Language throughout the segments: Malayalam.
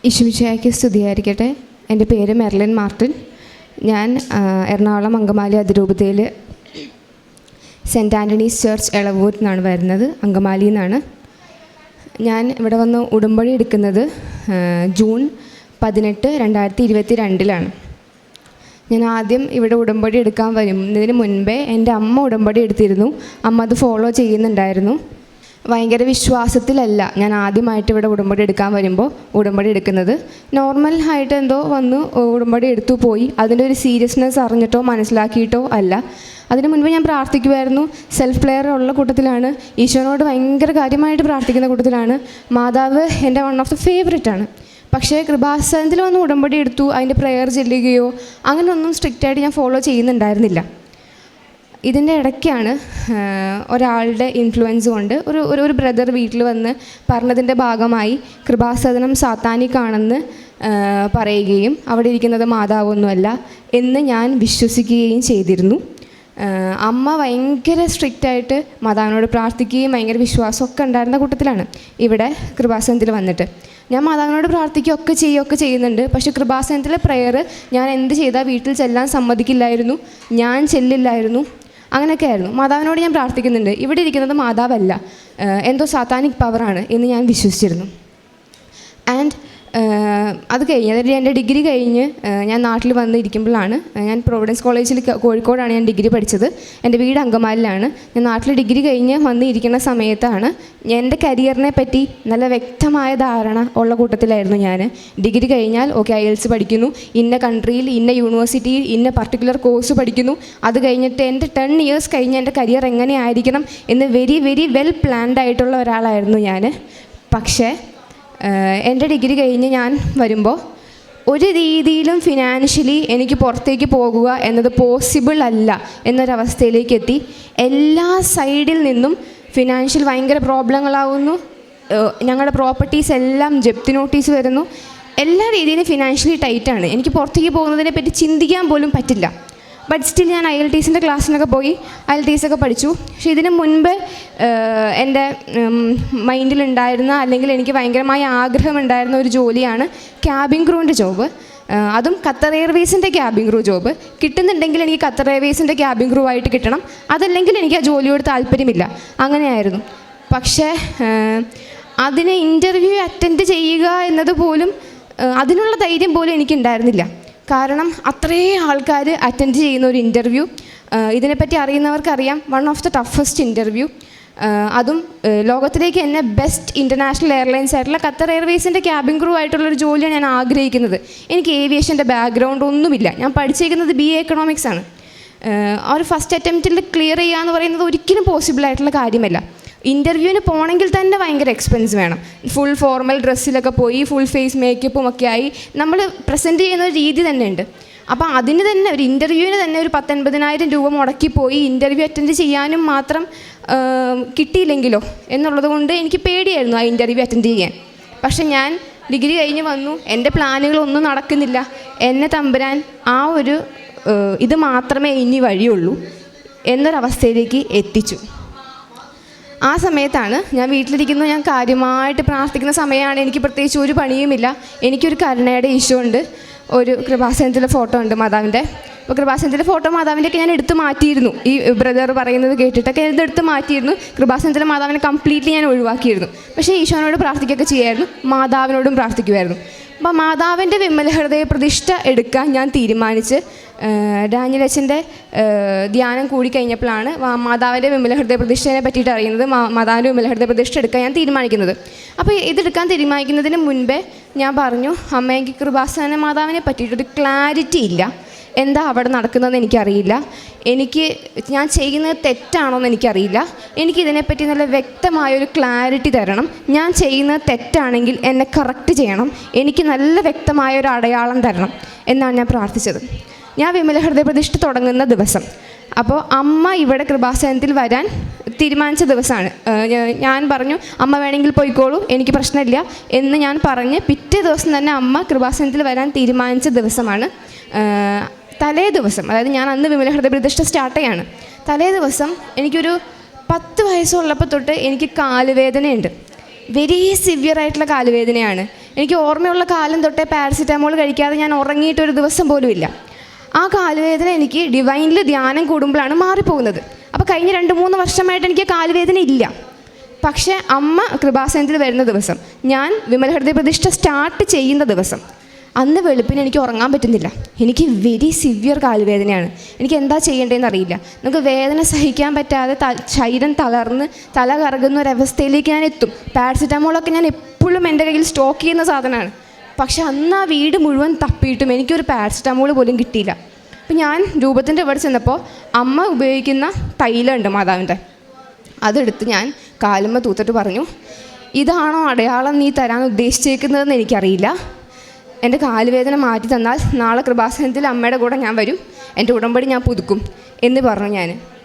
ഈശോമിശിഹായ്ക്ക് സ്തുതിയായിരിക്കട്ടെ. എൻ്റെ പേര് മെർലിൻ മാർട്ടിൻ. ഞാൻ എറണാകുളം അങ്കമാലി അതിരൂപതയിൽ സെൻറ്റ് ആൻ്റണീസ് ചർച്ച് എളവൂരിൽ നിന്നാണ് വരുന്നത്, അങ്കമാലിയിൽ നിന്നാണ്. ഞാൻ ഇവിടെ വന്ന് ഉടമ്പടി എടുക്കുന്നത് ജൂൺ 18, 2022 ഞാൻ ആദ്യം ഇവിടെ ഉടമ്പടി എടുക്കാൻ വരുന്നതിന് മുൻപേ എൻ്റെ അമ്മ ഉടമ്പടി എടുത്തിരുന്നു. അമ്മ അത് ഫോളോ ചെയ്യുന്നുണ്ടായിരുന്നു. ഭയങ്കര വിശ്വാസത്തിലല്ല ഞാൻ ആദ്യമായിട്ട് ഇവിടെ ഉടമ്പടി എടുക്കാൻ വരുമ്പോൾ ഉടമ്പടി എടുക്കുന്നത്. നോർമൽ ആയിട്ട് എന്തോ വന്നു ഉടമ്പടി എടുത്തു പോയി. അതിൻ്റെ ഒരു സീരിയസ്നെസ് അറിഞ്ഞിട്ടോ മനസ്സിലാക്കിയിട്ടോ അല്ല. അതിന് മുൻപ് ഞാൻ പ്രാർത്ഥിക്കുമായിരുന്നു. സെൽഫ് പ്ലെയർ ഉള്ള കൂട്ടത്തിലാണ്. ഈശോനോട് ഭയങ്കര കാര്യമായിട്ട് പ്രാർത്ഥിക്കുന്ന കൂട്ടത്തിലാണ്. മാതാവ് എൻ്റെ വൺ ഓഫ് ദ ഫേവറേറ്റാണ്. പക്ഷേ കൃപാസനത്തിൽ വന്ന് ഉടമ്പടി എടുത്തു, അതിൻ്റെ പ്രെയർ ചെല്ലുകയോ അങ്ങനെയൊന്നും സ്ട്രിക്റ്റായിട്ട് ഞാൻ ഫോളോ ചെയ്യുന്നുണ്ടായിരുന്നില്ല. ഇതിൻ്റെ ഇടയ്ക്കാണ് ഒരാളുടെ ഇൻഫ്ലുവൻസ് കൊണ്ട് ഒരു ബ്രദർ വീട്ടിൽ വന്ന് പറഞ്ഞതിൻ്റെ ഭാഗമായി കൃപാസനം സാത്താനിക്കാണെന്ന് പറയുകയും അവിടെ ഇരിക്കുന്നത് മാതാവൊന്നുമല്ല എന്ന് ഞാൻ വിശ്വസിക്കുകയും ചെയ്തിരുന്നു. അമ്മ ഭയങ്കര സ്ട്രിക്റ്റായിട്ട് മാതാവിനോട് പ്രാർത്ഥിക്കുകയും ഭയങ്കര വിശ്വാസമൊക്കെ ഉണ്ടായിരുന്ന കൂട്ടത്തിലാണ് ഇവിടെ കൃപാസനത്തിൽ വന്നിട്ട്. ഞാൻ മാതാവിനോട് പ്രാർത്ഥിക്കുകയൊക്കെ ചെയ്യുന്നുണ്ട്. പക്ഷേ കൃപാസനത്തിലെ പ്രെയർ ഞാൻ എന്ത് ചെയ്താൽ വീട്ടിൽ ചെല്ലാൻ സമ്മതിക്കില്ലായിരുന്നു, ഞാൻ ചെല്ലില്ലായിരുന്നു. അങ്ങനെയൊക്കെ ആയിരുന്നു. മാതാവിനോട് ഞാൻ പ്രാർത്ഥിക്കുന്നുണ്ട്, ഇവിടെ ഇരിക്കുന്നത് മാതാവല്ല, എന്തോ സാത്താനിക് പവറാണ് എന്ന് ഞാൻ വിശ്വസിച്ചിരുന്നു. ആൻഡ് അത് കഴിഞ്ഞ്, അതായത് എൻ്റെ ഡിഗ്രി കഴിഞ്ഞ് ഞാൻ നാട്ടിൽ വന്ന് ഇരിക്കുമ്പോഴാണ്, ഞാൻ പ്രൊവിഡൻസ് കോളേജിൽ കോഴിക്കോടാണ് ഞാൻ ഡിഗ്രി പഠിച്ചത്. എൻ്റെ വീട് അങ്കമാലിലാണ്. ഞാൻ നാട്ടിൽ ഡിഗ്രി കഴിഞ്ഞ് വന്ന് ഇരിക്കുന്ന സമയത്താണ് എൻ്റെ കരിയറിനെ പറ്റി നല്ല വ്യക്തമായ ധാരണ ഉള്ള കൂട്ടത്തിലായിരുന്നു ഞാൻ. ഡിഗ്രി കഴിഞ്ഞാൽ ഓക്കെ IELTS പഠിക്കുന്നു, ഇന്ന കൺട്രിയിൽ ഇന്ന യൂണിവേഴ്സിറ്റിയിൽ ഇന്ന പർട്ടിക്കുലർ കോഴ്സ് പഠിക്കുന്നു. അത് കഴിഞ്ഞിട്ട് എൻ്റെ 10 years കഴിഞ്ഞ് എൻ്റെ കരിയർ എങ്ങനെയായിരിക്കണം എന്ന് വെരി വെൽ പ്ലാൻഡ് ആയിട്ടുള്ള ഒരാളായിരുന്നു ഞാൻ. പക്ഷേ എൻ്റെ ഡിഗ്രി കഴിഞ്ഞ് ഞാൻ വരുമ്പോൾ ഒരു രീതിയിലും ഫിനാൻഷ്യലി എനിക്ക് പുറത്തേക്ക് പോകുക എന്നത് പോസിബിൾ അല്ല എന്നൊരവസ്ഥയിലേക്ക് എത്തി. എല്ലാ സൈഡിൽ നിന്നും ഫിനാൻഷ്യൽ ഭയങ്കര പ്രോബ്ലങ്ങളാവുന്നു. ഞങ്ങളുടെ പ്രോപ്പർട്ടീസ് എല്ലാം ജപ്തി നോട്ടീസ് വരുന്നു. എല്ലാ രീതിയിലും ഫിനാൻഷ്യലി ടൈറ്റാണ്. എനിക്ക് പുറത്തേക്ക് പോകുന്നതിനെ പറ്റി ചിന്തിക്കാൻ പോലും പറ്റില്ല. ബട്ട് സ്റ്റിൽ ഞാൻ IELTSൻ്റെ ക്ലാസ്സിനൊക്കെ പോയി IELTS ഒക്കെ പഠിച്ചു. പക്ഷേ ഇതിന് മുൻപ് എൻ്റെ മൈൻഡിലുണ്ടായിരുന്ന, അല്ലെങ്കിൽ എനിക്ക് ഭയങ്കരമായ ആഗ്രഹമുണ്ടായിരുന്ന ഒരു ജോലിയാണ് ക്യാബിൻ ക്രൂവിൻ്റെ ജോബ്. അതും ഖത്തർ എയർവേസിൻ്റെ ക്യാബിൻ ക്രൂ ജോബ്. കിട്ടുന്നുണ്ടെങ്കിൽ എനിക്ക് ഖത്തർ എയർവേസിൻ്റെ ക്യാബിൻ ക്രൂ ആയിട്ട് കിട്ടണം, അതല്ലെങ്കിൽ എനിക്ക് ആ ജോലിയോട് താല്പര്യമില്ല. അങ്ങനെയായിരുന്നു. പക്ഷേ അതിന് ഇൻ്റർവ്യൂ അറ്റൻഡ് ചെയ്യുക എന്നത് പോലും, അതിനുള്ള ധൈര്യം പോലും എനിക്കുണ്ടായിരുന്നില്ല. കാരണം അത്രയും ആൾക്കാർ അറ്റൻഡ് ചെയ്യുന്ന ഒരു ഇൻ്റർവ്യൂ, ഇതിനെപ്പറ്റി അറിയുന്നവർക്കറിയാം, one of the toughest interview. അതും ലോകത്തിലേക്ക് എന്നെ ബെസ്റ്റ് ഇൻ്റർനാഷണൽ എയർലൈൻസ് ആയിട്ടുള്ള ഖത്തർ എയർവേസിൻ്റെ ക്യാബിൻ ക്രൂ ആയിട്ടുള്ളൊരു ജോലിയാണ് ഞാൻ ആഗ്രഹിക്കുന്നത്. എനിക്ക് ഏവിയേഷൻ്റെ ബാക്ക്ഗ്രൗണ്ട് ഒന്നുമില്ല. ഞാൻ പഠിച്ചിരിക്കുന്നത് BA എക്കണോമിക്സ് ആണ്. ആ ഒരു ഫസ്റ്റ് അറ്റംപ്റ്റിൽ ക്ലിയർ ചെയ്യുക എന്ന് പറയുന്നത് ഒരിക്കലും പോസിബിൾ ആയിട്ടുള്ള കാര്യമല്ല. ഇൻ്റർവ്യൂവിന് പോകണമെങ്കിൽ തന്നെ ഭയങ്കര എക്സ്പെൻസ് വേണം. ഫുൾ ഫോർമൽ ഡ്രസ്സിലൊക്കെ പോയി ഫുൾ ഫേസ് മേക്കപ്പും ഒക്കെ ആയി നമ്മൾ പ്രസൻറ്റ് ചെയ്യുന്ന ഒരു രീതി തന്നെ ഉണ്ട്. അപ്പോൾ അതിന് തന്നെ ഒരു ഇൻ്റർവ്യൂവിന് തന്നെ ഒരു 10,000-80,000 രൂപ മുടക്കി പോയി ഇൻ്റർവ്യൂ അറ്റൻഡ് ചെയ്യാനും മാത്രം കിട്ടിയില്ലെങ്കിലോ എന്നുള്ളത് കൊണ്ട് എനിക്ക് പേടിയായിരുന്നു ആ ഇൻ്റർവ്യൂ അറ്റൻഡ് ചെയ്യാൻ. പക്ഷെ ഞാൻ ഡിഗ്രി കഴിഞ്ഞ് വന്നു, എൻ്റെ പ്ലാനുകളൊന്നും നടക്കുന്നില്ല. എന്നെ തമ്പുരാൻ ആ ഒരു ഇത് മാത്രമേ ഇനി വഴിയുള്ളൂ എന്നൊരവസ്ഥയിലേക്ക് എത്തിച്ചു. ആ സമയത്താണ് ഞാൻ വീട്ടിലിരിക്കുന്നു, ഞാൻ കാര്യമായിട്ട് പ്രാർത്ഥിക്കുന്ന സമയമാണ്. എനിക്ക് പ്രത്യേകിച്ച് ഒരു പണിയുമില്ല. എനിക്കൊരു കരുണയുടെ ഈശോ ഉണ്ട്, ഒരു കൃപാസനത്തിലെ ഫോട്ടോ ഉണ്ട് മാതാവിൻ്റെ. അപ്പോൾ കൃപാസനത്തിലെ ഫോട്ടോ മാതാവിൻ്റെയൊക്കെ ഞാൻ എടുത്ത് മാറ്റിയിരുന്നു. ഈ ബ്രദർ പറയുന്നത് കേട്ടിട്ടൊക്കെ എടുത്ത് മാറ്റിയിരുന്നു. കൃപാസനത്തിലെ മാതാവിനെ കംപ്ലീറ്റ്ലി ഞാൻ ഒഴിവാക്കിയിരുന്നു. പക്ഷേ ഈശോനോട് പ്രാർത്ഥിക്കുകയൊക്കെ ചെയ്യായിരുന്നു, മാതാവിനോടും പ്രാർത്ഥിക്കുമായിരുന്നു. അപ്പോൾ മാതാവിൻ്റെ വിമല ഹൃദയ പ്രതിഷ്ഠ എടുക്കാൻ ഞാൻ തീരുമാനിച്ച് ഡാനിയൽ അച്ഛൻ്റെ ധ്യാനം കൂടിക്കഴിഞ്ഞപ്പോഴാണ് മാതാവിൻ്റെ വിമല ഹൃദയ പ്രതിഷ്ഠയെ പറ്റിയിട്ട് അറിയുന്നത്. മാതാവിൻ്റെ വിമല ഹൃദയ പ്രതിഷ്ഠ എടുക്കാൻ ഞാൻ തീരുമാനിക്കുന്നത്. അപ്പോൾ ഇതെടുക്കാൻ തീരുമാനിക്കുന്നതിന് മുൻപേ ഞാൻ പറഞ്ഞു, അമ്മയ്ക്ക് കൃപാസന മാതാവിനെ പറ്റിയിട്ടൊരു ക്ലാരിറ്റി ഇല്ല. എന്താ അവിടെ നടക്കുന്നതെന്ന് എനിക്കറിയില്ല. ഞാൻ ചെയ്യുന്നത് തെറ്റാണോയെന്ന് എനിക്കറിയില്ല. എനിക്കിതിനെപ്പറ്റി നല്ല വ്യക്തമായൊരു ക്ലാരിറ്റി തരണം. ഞാൻ ചെയ്യുന്നത് തെറ്റാണെങ്കിൽ എന്നെ കറക്റ്റ് ചെയ്യണം. എനിക്ക് നല്ല വ്യക്തമായൊരു അടയാളം തരണം എന്നാണ് ഞാൻ പ്രാർത്ഥിച്ചത്. ഞാൻ വിമല ഹൃദയ പ്രതിഷ്ഠ തുടങ്ങുന്ന ദിവസം, അപ്പോൾ അമ്മ ഇവിടെ കൃപാസനത്തിൽ വരാൻ തീരുമാനിച്ച ദിവസമാണ്. ഞാൻ പറഞ്ഞു, അമ്മ വേണമെങ്കിൽ പോയിക്കോളൂ, എനിക്ക് പ്രശ്നമില്ല എന്ന് ഞാൻ പറഞ്ഞ് പിറ്റേ ദിവസം തന്നെ അമ്മ കൃപാസനത്തിൽ വരാൻ തീരുമാനിച്ച ദിവസമാണ്. തലേ ദിവസം, അതായത് ഞാൻ അന്ന് വിമല ഹൃദയ പ്രതിഷ്ഠ സ്റ്റാർട്ട് ചെയ്യാണ്. തലേ ദിവസം എനിക്കൊരു 10 വയസ്സുള്ളപ്പോൾ തൊട്ട് എനിക്ക് കാലുവേദനയുണ്ട്. വെരി സിവിയർ ആയിട്ടുള്ള കാലുവേദനയാണ്. എനിക്ക് ഓർമ്മയുള്ള കാലം തൊട്ടേ പാരസിറ്റമോൾ കഴിക്കാതെ ഞാൻ ഉറങ്ങിയിട്ടൊരു ദിവസം പോലും ഇല്ല. ആ കാലുവേദന എനിക്ക് ഡിവൈനിൽ ധ്യാനം കൂടുമ്പോഴാണ് മാറിപ്പോകുന്നത്. അപ്പോൾ കഴിഞ്ഞ 2-3 വർഷമായിട്ട് എനിക്ക് കാലുവേദന ഇല്ല. പക്ഷേ അമ്മ കൃപാസനത്തിൽ വരുന്ന ദിവസം, ഞാൻ വിമല ഹൃദയ പ്രതിഷ്ഠ സ്റ്റാർട്ട് ചെയ്യുന്ന ദിവസം, അന്ന് വെളുപ്പിന് എനിക്ക് ഉറങ്ങാൻ പറ്റുന്നില്ല. എനിക്ക് വെരി സിവിയർ കാലുവേദനയാണ്. എനിക്ക് എന്താ ചെയ്യേണ്ടതെന്ന് അറിയില്ല. നമുക്ക് വേദന സഹിക്കാൻ പറ്റാതെ ശരീരം തളർന്ന് തല കറങ്ങുന്ന ഒരവസ്ഥയിലേക്ക് ഞാൻ എത്തും. പാരസിറ്റമോളൊക്കെ ഞാൻ എപ്പോഴും എൻ്റെ കയ്യിൽ സ്റ്റോക്ക് ചെയ്യുന്ന സാധനമാണ്. പക്ഷെ അന്ന് ആ വീട് മുഴുവൻ തപ്പിയിട്ടും എനിക്കൊരു പാരസിറ്റമോൾ പോലും കിട്ടിയില്ല. അപ്പം ഞാൻ രൂപത്തിൻ്റെ ഇവിടെ ചെന്നപ്പോൾ അമ്മ ഉപയോഗിക്കുന്ന തൈലമുണ്ട് മാതാവിൻ്റെ, അതെടുത്ത് ഞാൻ കാലുമ്മ തൂത്തിട്ട് പറഞ്ഞു, ഇതാണോ അടയാളം നീ തരാൻ ഉദ്ദേശിച്ചേക്കുന്നതെന്ന് എനിക്കറിയില്ല. എൻ്റെ കാലുവേദന മാറ്റി തന്നാൽ നാളെ കൃപാസനത്തിൽ അമ്മയുടെ കൂടെ ഞാൻ വരും, എൻ്റെ ഉടമ്പടി ഞാൻ പുതുക്കും എന്ന് പറഞ്ഞു.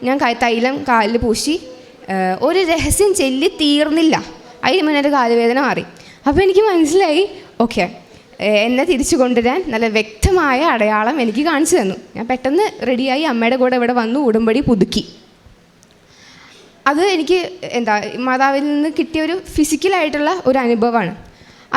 ഞാൻ തൈലം കാലിൽ പൂശി. ഒരു രഹസ്യം ചൊല്ലി തീർന്നില്ല, അതിന് മുന്നേ എൻ്റെ കാലുവേദന മാറി. അപ്പോൾ എനിക്ക് മനസ്സിലായി, ഓക്കെ, എന്നെ തിരിച്ചു കൊണ്ടുവരാൻ നല്ല വ്യക്തമായ അടയാളം എനിക്ക് കാണിച്ചു തന്നു. ഞാൻ പെട്ടെന്ന് റെഡിയായി അമ്മയുടെ കൂടെ ഇവിടെ വന്നു, ഉടമ്പടി പുതുക്കി. അത് എനിക്ക് മാതാവിൽ നിന്ന് കിട്ടിയൊരു ഫിസിക്കലായിട്ടുള്ള ഒരു അനുഭവമാണ്.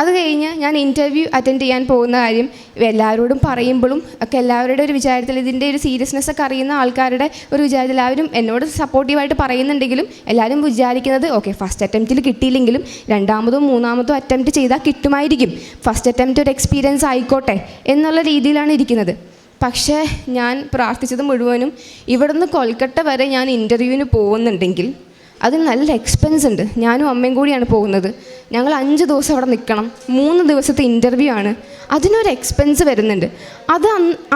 അത് കഴിഞ്ഞ് ഞാൻ ഇൻ്റർവ്യൂ അറ്റൻഡ് ചെയ്യാൻ പോകുന്ന കാര്യം എല്ലാവരോടും പറയുമ്പോഴും ഒക്കെ എല്ലാവരുടെ ഒരു വിചാരത്തിൽ, ഇതിൻ്റെ ഒരു സീരിയസ്നെസ്സൊക്കെ അറിയുന്ന ആൾക്കാരുടെ ഒരു വിചാരത്തിൽ എല്ലാവരും എന്നോട് സപ്പോർട്ടീവായിട്ട് പറയുന്നുണ്ടെങ്കിലും എല്ലാവരും വിചാരിക്കുന്നത് ഓക്കെ, ഫസ്റ്റ് അറ്റംപ്റ്റിൽ കിട്ടിയില്ലെങ്കിലും 2ാമതോ 3ാമതോ അറ്റംപ്റ്റ് ചെയ്താൽ കിട്ടുമായിരിക്കും, ഫസ്റ്റ് അറ്റംപ്റ്റ് ഒരു എക്സ്പീരിയൻസ് ആയിക്കോട്ടെ എന്നുള്ള രീതിയിലാണ് ഇരിക്കുന്നത്. പക്ഷേ ഞാൻ പ്രാർത്ഥിച്ചത് മുഴുവനും ഇവിടുന്ന് കൊൽക്കട്ട വരെ ഞാൻ ഇൻ്റർവ്യൂവിന് പോകുന്നുണ്ടെങ്കിൽ അതിന് നല്ല എക്സ്പെൻസ് ഉണ്ട്. ഞാനും അമ്മയും കൂടിയാണ് പോകുന്നത്. ഞങ്ങൾ 5 ദിവസം അവിടെ നിൽക്കണം, 3 ദിവസത്തെ ഇൻ്റർവ്യൂ ആണ്, അതിനൊരു എക്സ്പെൻസ് വരുന്നുണ്ട്. അത്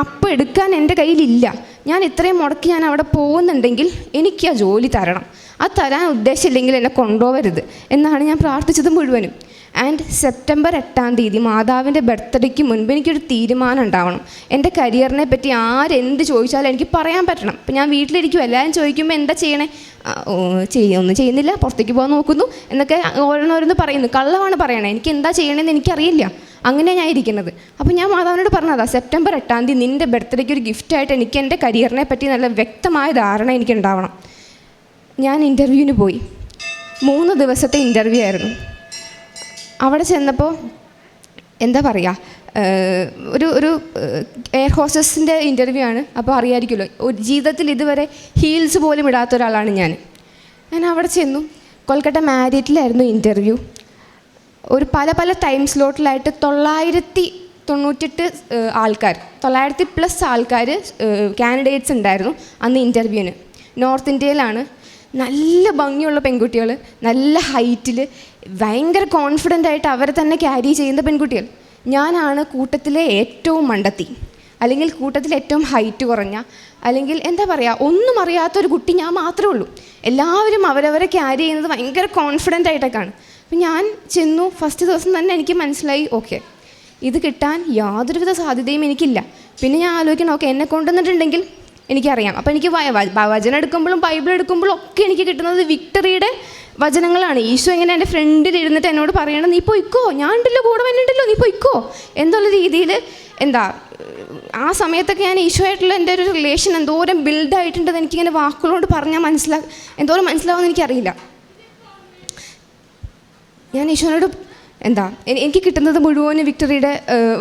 അപ്പം എടുക്കാൻ എൻ്റെ കയ്യിലില്ല. ഞാൻ ഇത്രയും മുടക്കി ഞാൻ അവിടെ പോകുന്നുണ്ടെങ്കിൽ എനിക്ക് ആ ജോലി തരണം. അത് തരാൻ ഉദ്ദേശമില്ലെങ്കിൽ എന്നെ കൊണ്ടുപോകരുത് എന്നാണ് ഞാൻ പ്രാർത്ഥിച്ചത് മുഴുവനും. ആൻഡ് സെപ്റ്റംബർ 8-ാം തീയതി മാതാവിൻ്റെ ബർത്ത്ഡേക്ക് മുൻപ് എനിക്കൊരു തീരുമാനം ഉണ്ടാവണം. എൻ്റെ കരിയറിനെ പറ്റി ആരെന്ത് ചോദിച്ചാലും എനിക്ക് പറയാൻ പറ്റണം. ഇപ്പം ഞാൻ വീട്ടിലിരിക്കും, എല്ലാവരും ചോദിക്കുമ്പോൾ എന്താ ചെയ്യണേ, ഒന്നും ചെയ്യുന്നില്ല, പുറത്തേക്ക് പോകാൻ നോക്കുന്നു എന്നൊക്കെ ഓരോന്നോരോന്ന് പറയുന്നു. കള്ളമാണ് പറയണേ, എനിക്ക് എന്താ ചെയ്യണമെന്ന് എനിക്കറിയില്ല. അങ്ങനെ ഞാൻ ഇരിക്കുന്നത്. അപ്പോൾ ഞാൻ മാതാവിനോട് പറഞ്ഞതാ, സെപ്റ്റംബർ 8-ാം തീയതി നിൻ്റെ ബർത്ത്ഡേക്ക് ഒരു ഗിഫ്റ്റായിട്ട് എനിക്ക് എൻ്റെ കരിയറിനെ പറ്റി നല്ല വ്യക്തമായ ധാരണ എനിക്ക് ഉണ്ടാവണം. ഞാൻ ഇൻ്റർവ്യൂവിന് പോയി. 3 ദിവസത്തെ ഇൻ്റർവ്യൂ ആയിരുന്നു. അവിടെ ചെന്നപ്പോൾ എന്താ പറയുക, ഒരു എയർ ഹോസ്റ്റസിൻ്റെ ഇൻ്റർവ്യൂ ആണ്. അപ്പോൾ അറിയാമായിരിക്കുമല്ലോ, ഒരു ജീവിതത്തിൽ ഇതുവരെ ഹീൽസ് പോലും ഇടാത്ത ഒരാളാണ് ഞാൻ അവിടെ ചെന്നു. കൊൽക്കട്ട മാരിയറ്റിലായിരുന്നു ഇൻ്റർവ്യൂ. ഒരു പല ടൈം സ്ലോട്ടിലായിട്ട് 998 ആൾക്കാർ, 900+ ആൾക്കാർ കാൻഡിഡേറ്റ്സ് ഉണ്ടായിരുന്നു അന്ന് ഇൻ്റർവ്യൂവിന്. നോർത്ത് ഇന്ത്യയിലാണ്. നല്ല ഭംഗിയുള്ള പെൺകുട്ടികൾ, നല്ല ഹൈറ്റിൽ, ഭയങ്കര കോൺഫിഡൻ്റ് ആയിട്ട് അവരെ തന്നെ ക്യാരി ചെയ്യുന്ന പെൺകുട്ടികൾ. ഞാനാണ് കൂട്ടത്തിലെ ഏറ്റവും മണ്ടത്തി, അല്ലെങ്കിൽ കൂട്ടത്തിൽ ഏറ്റവും ഹൈറ്റ് കുറഞ്ഞ, അല്ലെങ്കിൽ എന്താ പറയുക, ഒന്നും അറിയാത്തൊരു കുട്ടി ഞാൻ മാത്രമേ ഉള്ളൂ. എല്ലാവരും അവരവരെ ക്യാരി ചെയ്യുന്നത് ഭയങ്കര കോൺഫിഡൻ്റ് ആയിട്ടൊക്കെയാണ്. അപ്പം ഞാൻ ചെന്നു. ഫസ്റ്റ് ദിവസം തന്നെ എനിക്ക് മനസ്സിലായി, ഓക്കെ, ഇത് കിട്ടാൻ യാതൊരുവിധ സാധ്യതയും എനിക്കില്ല. പിന്നെ ഞാൻ ആലോചിക്കണം, ഓക്കെ, എന്നെ കൊണ്ടുവന്നിട്ടുണ്ടെങ്കിൽ എനിക്കറിയാം. അപ്പോൾ എനിക്ക് വചനം എടുക്കുമ്പോഴും ബൈബിൾ എടുക്കുമ്പോഴും ഒക്കെ എനിക്ക് കിട്ടുന്നത് വിക്ടറിയുടെ വചനങ്ങളാണ്. ഈശോ ഇങ്ങനെ എൻ്റെ ഫ്രണ്ടിൽ ഇരുന്നിട്ട് എന്നോട് പറയണം, നീ പൊയ്ക്കോ, ഞാൻ ഉണ്ടല്ലോ, കൂടെ വന്നിട്ടുണ്ടല്ലോ, നീ പൊയ്ക്കോ എന്നുള്ള രീതിയിൽ. ആ സമയത്തൊക്കെ ഞാൻ ഈശോയായിട്ടുള്ള എൻ്റെ ഒരു റിലേഷൻ എന്തോരം ബിൽഡായിട്ടുണ്ടെന്ന് എനിക്കിങ്ങനെ വാക്കുകളോട് പറഞ്ഞാൽ എന്തോരം മനസ്സിലാവുമെന്ന് എനിക്കറിയില്ല. ഞാൻ ഈശോനോട് എനിക്ക് കിട്ടുന്നത് മുഴുവനും വിക്ടറിയുടെ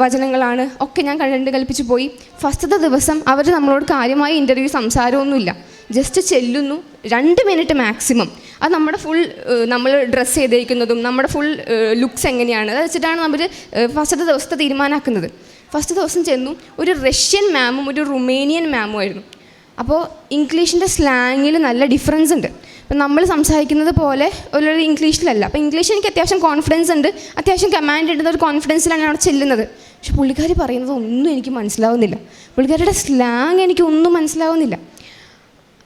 വചനങ്ങളാണ്. ഒക്കെ ഞാൻ കണ്ട് കൽപ്പിച്ച് പോയി. ഫസ്റ്റത്തെ ദിവസം അവർ നമ്മളോട് കാര്യമായി ഇൻ്റർവ്യൂ സംസാരമൊന്നുമില്ല, ജസ്റ്റ് ചെല്ലുന്നു, 2 മിനിറ്റ് മാക്സിമം. അത് നമ്മുടെ നമ്മൾ ഡ്രസ്സ് ചെയ്തിരിക്കുന്നതും നമ്മുടെ ഫുൾ ലുക്സ് എങ്ങനെയാണ് അത് വെച്ചിട്ടാണ് നമ്മൾ ഫസ്റ്റത്തെ ദിവസത്തെ തീരുമാനമാക്കുന്നത്. ഫസ്റ്റ് ദിവസം ചെന്നു. ഒരു റഷ്യൻ മാമും ഒരു റുമേനിയൻ മാമും ആയിരുന്നു. അപ്പോൾ ഇംഗ്ലീഷിൻ്റെ സ്ലാങ്ങിൽ നല്ല ഡിഫറൻസ് ഉണ്ട്. അപ്പം നമ്മൾ സംസാരിക്കുന്നത് പോലെ ഒരു ഇംഗ്ലീഷിലല്ല. അപ്പോൾ ഇംഗ്ലീഷ് എനിക്ക് അത്യാവശ്യം കോൺഫിഡൻസ് ഉണ്ട്, അത്യാവശ്യം കമാൻഡ് ഇടുന്ന ഒരു കോൺഫിഡൻസിലാണ് ഞാൻ അവിടെ ചെല്ലുന്നത്. പക്ഷെ പുള്ളിക്കാരി പറയുന്നത് ഒന്നും എനിക്ക് മനസ്സിലാവുന്നില്ല. പുള്ളിക്കാരിയുടെ സ്ലാങ് എനിക്ക് ഒന്നും മനസ്സിലാവുന്നില്ല.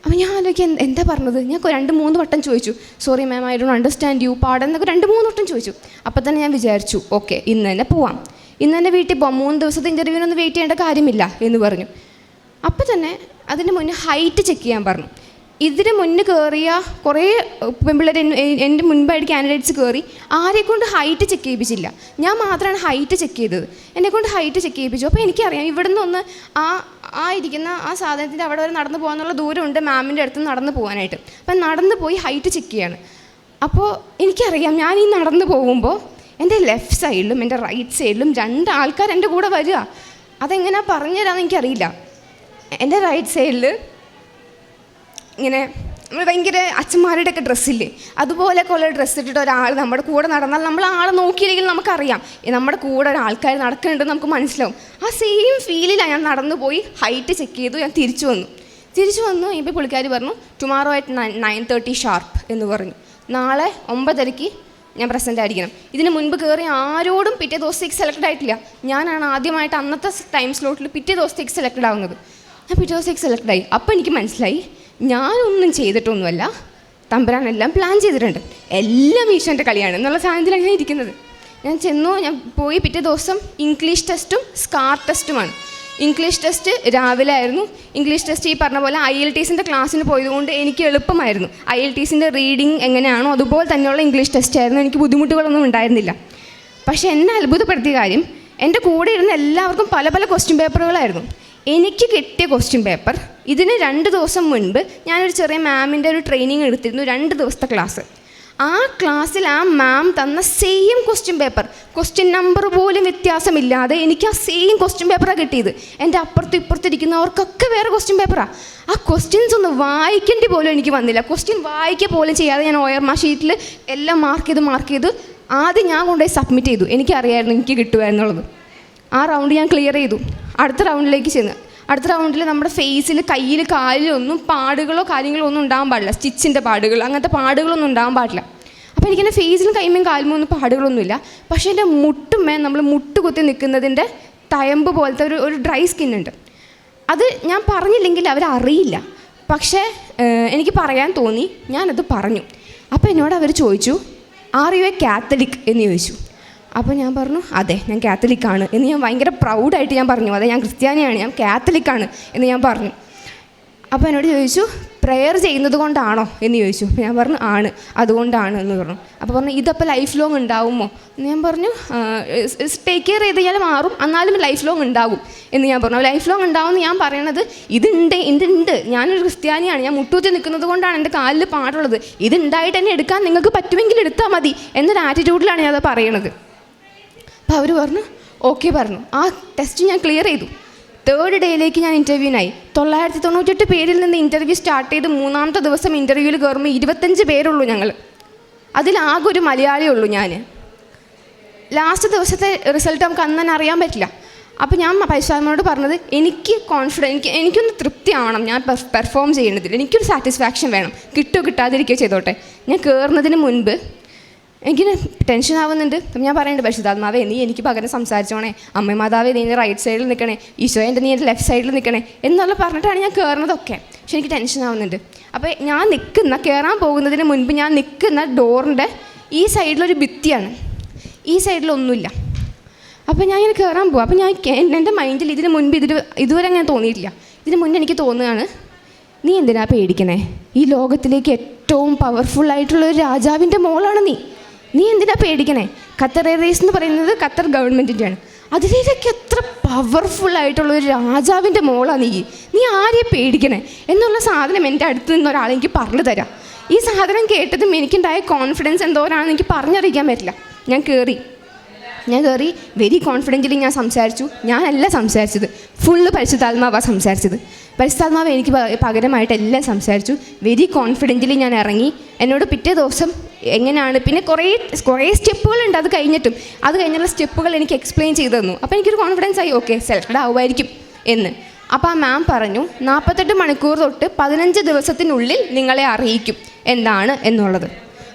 അപ്പോൾ ഞാൻ ആലോചിക്കുക, എന്താ പറഞ്ഞത്? ഞാൻ 2-3 വട്ടം ചോദിച്ചു, sorry ma'am, I don't understand you, പാടെന്നൊക്കെ 2-3 വട്ടം ചോദിച്ചു. അപ്പോൾ തന്നെ ഞാൻ വിചാരിച്ചു, ഓക്കെ, ഇന്ന് തന്നെ പോവാം, ഇന്ന് തന്നെ വീട്ടിൽ പോവാം, 3 ദിവസത്തെ ഇൻ്റർവ്യൂവിനൊന്നും വെയിറ്റ് ചെയ്യേണ്ട കാര്യമില്ല എന്ന് പറഞ്ഞു. അപ്പോൾ തന്നെ അതിന് മുന്നേ ഹൈറ്റ് ചെക്ക് ചെയ്യാൻ പറഞ്ഞു. ഇതിന് മുന്നേ കയറിയ കുറേ പെൺപിള്ളേർ എൻ്റെ മുൻപായിട്ട് കാൻഡിഡേറ്റ്സ് കയറി, ആരെക്കൊണ്ട് ഹൈറ്റ് ചെക്ക് ചെയ്യിപ്പിച്ചില്ല. ഞാൻ മാത്രമാണ് ഹൈറ്റ് ചെക്ക് ചെയ്തത്. എന്നെക്കൊണ്ട് ഹൈറ്റ് ചെക്ക് ചെയ്യിപ്പിച്ചു. അപ്പോൾ എനിക്കറിയാം ഇവിടെ നിന്ന് ഇരിക്കുന്ന ആ സാധനത്തിൻ്റെ അവിടെ വരെ നടന്നു പോകാനുള്ള ദൂരമുണ്ട് മാമിൻ്റെ അടുത്ത് നടന്നു പോകാനായിട്ട്. അപ്പം നടന്നു പോയി ഹൈറ്റ് ചെക്ക് ചെയ്യാണ്. അപ്പോൾ എനിക്കറിയാം ഞാൻ ഈ നടന്നു പോകുമ്പോൾ എൻ്റെ ലെഫ്റ്റ് സൈഡിലും എൻ്റെ റൈറ്റ് സൈഡിലും 2 ആൾക്കാർ എൻ്റെ കൂടെ വരിക. അതെങ്ങനെയാ പറഞ്ഞു തരാമെന്ന് എനിക്കറിയില്ല. എൻ്റെ റൈറ്റ് സൈഡിൽ ഇങ്ങനെ നമ്മൾ ഭയങ്കര അച്ഛന്മാരുടെയൊക്കെ ഡ്രസ്സില്ലേ, അതുപോലെയൊക്കെ ഉള്ള ഡ്രസ്സ് ഇട്ടിട്ട് ഒരാൾ നമ്മുടെ കൂടെ നടന്നാൽ നമ്മൾ ആളെ നോക്കിയില്ലെങ്കിൽ നമുക്കറിയാം നമ്മുടെ കൂടെ ഒരാൾക്കാർ നടക്കുന്നുണ്ടെന്ന് നമുക്ക് മനസ്സിലാവും. ആ സെയിം ഫീലിലാണ് ഞാൻ നടന്നു പോയി, ഹൈറ്റ് ചെക്ക് ചെയ്തു, ഞാൻ തിരിച്ചു വന്നു. ഇപ്പോൾ പുള്ളിക്കാർ പറഞ്ഞു ടുമാറോ അറ്റ് 9:30 ഷാർപ്പ് എന്ന് പറഞ്ഞു. നാളെ 9:30 ഞാൻ പ്രസൻ്റ് ആയിരിക്കണം. ഇതിന് മുൻപ് കയറി ആരോടും പിറ്റേ ദിവസത്തേക്ക് സെലക്ട് ആയിട്ടില്ല. ഞാനാണ് ആദ്യമായിട്ട് അന്നത്തെ ടൈം സ്ലോട്ടിൽ പിറ്റേ ദിവസത്തേക്ക് സെലക്ട് ആവുന്നത്. ഞാൻ പിറ്റേ ദിവസത്തേക്ക് സെലക്ട് ആയി. അപ്പോൾ എനിക്ക് മനസ്സിലായി ഞാനൊന്നും ചെയ്തിട്ടൊന്നുമല്ല, തമ്പുരാനെല്ലാം പ്ലാൻ ചെയ്തിട്ടുണ്ട്, എല്ലാം ഈശ്വരൻ്റെ കളിയാണ് എന്നുള്ള സാധനത്തിലാണ് ഞാൻ ഇരിക്കുന്നത്. ഞാൻ പോയി പിറ്റേ ദിവസം ഇംഗ്ലീഷ് ടെസ്റ്റും സ്കാർ ടെസ്റ്റുമാണ്. ഇംഗ്ലീഷ് ടെസ്റ്റ് രാവിലെ ആയിരുന്നു. ഇംഗ്ലീഷ് ടെസ്റ്റ് ഈ പറഞ്ഞ പോലെ IELTSൻ്റെ ക്ലാസ്സിന് പോയതുകൊണ്ട് എനിക്ക് എളുപ്പമായിരുന്നു. IELTSൻ്റെ റീഡിങ് എങ്ങനെയാണോ അതുപോലെ തന്നെയുള്ള ഇംഗ്ലീഷ് ടെസ്റ്റ് ആയിരുന്നു. എനിക്ക് ബുദ്ധിമുട്ടുകളൊന്നും ഉണ്ടായിരുന്നില്ല. പക്ഷേ എന്നെ അത്ഭുതപ്പെടുത്തിയ കാര്യം, എൻ്റെ കൂടെ ഇരുന്ന എല്ലാവർക്കും പല പല ക്വസ്റ്റ്യൻ പേപ്പറുകളായിരുന്നു. എനിക്ക് കിട്ടിയ ക്വസ്റ്റ്യൻ പേപ്പർ, ഇതിന് 2 ദിവസം മുൻപ് ഞാനൊരു ചെറിയ മാമിൻ്റെ ഒരു ട്രെയിനിങ് എടുത്തിരുന്നു, 2 ദിവസത്തെ ക്ലാസ്. ആ ക്ലാസ്സിൽ ആ മാം തന്ന same question paper, question number പോലും വ്യത്യാസമില്ലാതെ എനിക്ക് ആ സെയിം ക്വസ്റ്റ്യൻ പേപ്പറാണ് കിട്ടിയത്. എൻ്റെ അപ്പുറത്തും ഇപ്പുറത്തിരിക്കുന്നവർക്കൊക്കെ വേറെ ക്വസ്റ്റ്യൻ പേപ്പറാണ്. ആ ക്വസ്റ്റ്യൻസ് ഒന്ന് വായിക്കേണ്ടി പോലും എനിക്ക് വന്നില്ല. ക്വസ്റ്റ്യൻ വായിക്കുക പോലും ചെയ്യാതെ ഞാൻ ORMA ഷീറ്റിൽ എല്ലാം മാർക്ക് ചെയ്ത് ആദ്യം ഞാൻ കൊണ്ടുപോയി സബ്മിറ്റ് ചെയ്തു. എനിക്കറിയായിരുന്നു എനിക്ക് കിട്ടുമായിരുന്നുള്ളത്. ആ റൗണ്ട് ഞാൻ ക്ലിയർ ചെയ്തു. അടുത്ത റൗണ്ടിലേക്ക് ചെന്ന്, അടുത്ത റൗണ്ടിൽ നമ്മുടെ ഫേസിൽ, കയ്യിൽ, കാലിലൊന്നും പാടുകളോ കാര്യങ്ങളോ ഒന്നും ഉണ്ടാകാൻ പാടില്ല. സ്റ്റിച്ചിൻ്റെ പാടുകൾ, അങ്ങനത്തെ പാടുകളൊന്നും ഉണ്ടാകാൻ പാടില്ല. അപ്പോൾ എനിക്കെൻ്റെ ഫേസിലും കൈമേയും കാലുമോ ഒന്നും പാടുകളൊന്നുമില്ല. പക്ഷേ എൻ്റെ മുട്ടുമേ നമ്മൾ മുട്ടുകുത്തി നിൽക്കുന്നതിൻ്റെ തയമ്പ് പോലത്തെ ഒരു ഡ്രൈ സ്കിന്നുണ്ട്. അത് ഞാൻ പറഞ്ഞില്ലെങ്കിൽ അവരറിയില്ല. പക്ഷേ എനിക്ക് പറയാൻ തോന്നി, ഞാനത് പറഞ്ഞു. അപ്പോൾ എന്നോട് അവർ ചോദിച്ചു, ആർ യു എ കാത്തലിക് എന്ന് ചോദിച്ചു. അപ്പോൾ ഞാൻ പറഞ്ഞു അതെ, ഞാൻ കാത്തലിക്കാണ് എന്ന് ഞാൻ ഭയങ്കര പ്രൗഡായിട്ട് ഞാൻ പറഞ്ഞു. അതെ, ഞാൻ ക്രിസ്ത്യാനിയാണ്, ഞാൻ കാത്തലിക്കാണ് എന്ന് ഞാൻ പറഞ്ഞു. അപ്പോൾ എന്നോട് ചോദിച്ചു, പ്രെയർ ചെയ്യുന്നത് കൊണ്ടാണോ എന്ന് ചോദിച്ചു. അപ്പോൾ ഞാൻ പറഞ്ഞു ആണ്, അതുകൊണ്ടാണ് എന്ന് പറഞ്ഞു. അപ്പോൾ പറഞ്ഞു ഇതപ്പോൾ ലൈഫ് ലോങ് ഉണ്ടാവുമോ എന്ന് ഞാൻ പറഞ്ഞു. ടേക്ക് കെയർ ചെയ്ത് കഴിഞ്ഞാൽ മാറും, എന്നാലും ലൈഫ് ലോങ് ഉണ്ടാകും എന്ന് ഞാൻ പറഞ്ഞു. ലൈഫ് ലോങ് ഉണ്ടാവുമെന്ന് ഞാൻ പറയണത് ഇതുണ്ട്, ഞാനൊരു ക്രിസ്ത്യാനിയാണ്, ഞാൻ മുട്ടൂത്തി നിൽക്കുന്നത് കൊണ്ടാണ് എൻ്റെ കാലിൽ പാടുള്ളത്, ഇതുണ്ടായിട്ട് എന്നെ എടുക്കാൻ നിങ്ങൾക്ക് പറ്റുമെങ്കിൽ എടുത്താൽ മതി എന്നൊരു ആറ്റിറ്റ്യൂഡിലാണ് ഞാനത് പറയണത്. അപ്പോൾ അവർ പറഞ്ഞു ഓക്കെ പറഞ്ഞു. ആ ടെസ്റ്റ് ഞാൻ ക്ലിയർ ചെയ്തു. 3rd ഡേയിലേക്ക് ഞാൻ ഇൻ്റർവ്യൂവിനായി. 998 പേരിൽ നിന്ന് ഇൻ്റർവ്യൂ സ്റ്റാർട്ട് ചെയ്ത് 3ാമത്തെ ദിവസം ഇൻ്റർവ്യൂവിൽ കയറുമ്പോൾ 25 പേരുള്ളൂ ഞങ്ങൾ. അതിലാകെ ഒരു മലയാളിയേ ഉള്ളൂ ഞാൻ. ലാസ്റ്റ് ദിവസത്തെ റിസൾട്ട് നമുക്ക് അന്ന് തന്നെ അറിയാൻ പറ്റില്ല. അപ്പോൾ ഞാൻ പരിശോധനയോട് പറഞ്ഞത് എനിക്ക് എനിക്കൊന്ന് തൃപ്തിയാവണം ഞാൻ പെർഫോം ചെയ്യണതിൽ, എനിക്കൊരു സാറ്റിസ്ഫാക്ഷൻ വേണം, കിട്ടുമോ കിട്ടാതിരിക്കുകയോ ചെയ്തോട്ടെ. ഞാൻ കയറുന്നതിന് മുൻപ് എനിക്ക് ടെൻഷൻ ആവുന്നുണ്ട്. അപ്പം ഞാൻ പറയുന്നുണ്ട്, പരിശുദ്ധാത്മാവേ നീ എനിക്ക് പകരം സംസാരിച്ചോണേ, അമ്മ മാതാവേ നീ എൻ്റെ റൈറ്റ് സൈഡിൽ നിൽക്കണേ, ഈശോൻ്റെ നീ എൻ്റെ ലെഫ്റ്റ് സൈഡിൽ നിൽക്കണേ എന്നുള്ള പറഞ്ഞിട്ടാണ് ഞാൻ കയറുന്നതൊക്കെ. പക്ഷെ എനിക്ക് ടെൻഷൻ ആവുന്നുണ്ട്. അപ്പോൾ ഞാൻ കയറാൻ പോകുന്നതിന് മുൻപ് ഞാൻ നിൽക്കുന്ന ഡോറിൻ്റെ ഈ സൈഡിലൊരു ഭിത്തിയാണ്, ഈ സൈഡിലൊന്നുമില്ല. അപ്പോൾ ഞാൻ ഇങ്ങനെ കയറാൻ പോകും. അപ്പോൾ എൻ്റെ മൈൻഡിൽ ഇതിന് മുൻപ് ഇതുവരെ ഞാൻ തോന്നിയിട്ടില്ല. ഇതിന് മുന്നേ എനിക്ക് തോന്നുകയാണ്, നീ എന്തിനാ പേടിക്കണേ, ഈ ലോകത്തിലേക്ക് ഏറ്റവും പവർഫുള്ളായിട്ടുള്ള ഒരു രാജാവിൻ്റെ മോളാണ് നീ എന്തിനാ പേടിക്കണേ. ഖത്തർ എയർവേസ് എന്ന് പറയുന്നത് ഖത്തർ ഗവൺമെൻറ്റിൻ്റെയാണ്. അതിലേക്ക് എത്ര പവർഫുള്ളായിട്ടുള്ളൊരു രാജാവിൻ്റെ മോളാണ് നീ ആരെയെ പേടിക്കണേ എന്നുള്ള സാധനം എൻ്റെ അടുത്ത് നിന്ന് ഒരാളെനിക്ക് പറഞ്ഞു തരാം. ഈ സാധനം കേട്ടതും എനിക്കുണ്ടായ കോൺഫിഡൻസ് എന്തോരാണെന്ന് എനിക്ക് പറഞ്ഞറിയിക്കാൻ പറ്റില്ല. ഞാൻ കയറി വെരി കോൺഫിഡൻ്റലി ഞാൻ സംസാരിച്ചു. ഞാനല്ല സംസാരിച്ചത്, ഫുള്ള് പരിശുദ്ധാത്മാവാണ് സംസാരിച്ചത്. പരിശുദ്ധാത്മാവ് എനിക്ക് പകരമായിട്ട് എല്ലാം സംസാരിച്ചു. വെരി കോൺഫിഡൻ്റലി ഞാൻ ഇറങ്ങി. എന്നോട് പിറ്റേ ദിവസം എങ്ങനെയാണ്, പിന്നെ കുറേ സ്റ്റെപ്പുകളുണ്ട് അത് കഴിഞ്ഞുള്ള സ്റ്റെപ്പുകൾ എനിക്ക് എക്സ്പ്ലെയിൻ ചെയ്തു തന്നു. അപ്പോൾ എനിക്കൊരു കോൺഫിഡൻസ് ആയി, ഓക്കെ സെലക്റ്റഡ് ആവുമായിരിക്കും എന്ന്. അപ്പോൾ ആ മാം പറഞ്ഞു 48 മണിക്കൂർ തൊട്ട് 15 ദിവസത്തിനുള്ളിൽ നിങ്ങളെ അറിയിക്കും എന്താണ് എന്നുള്ളത്.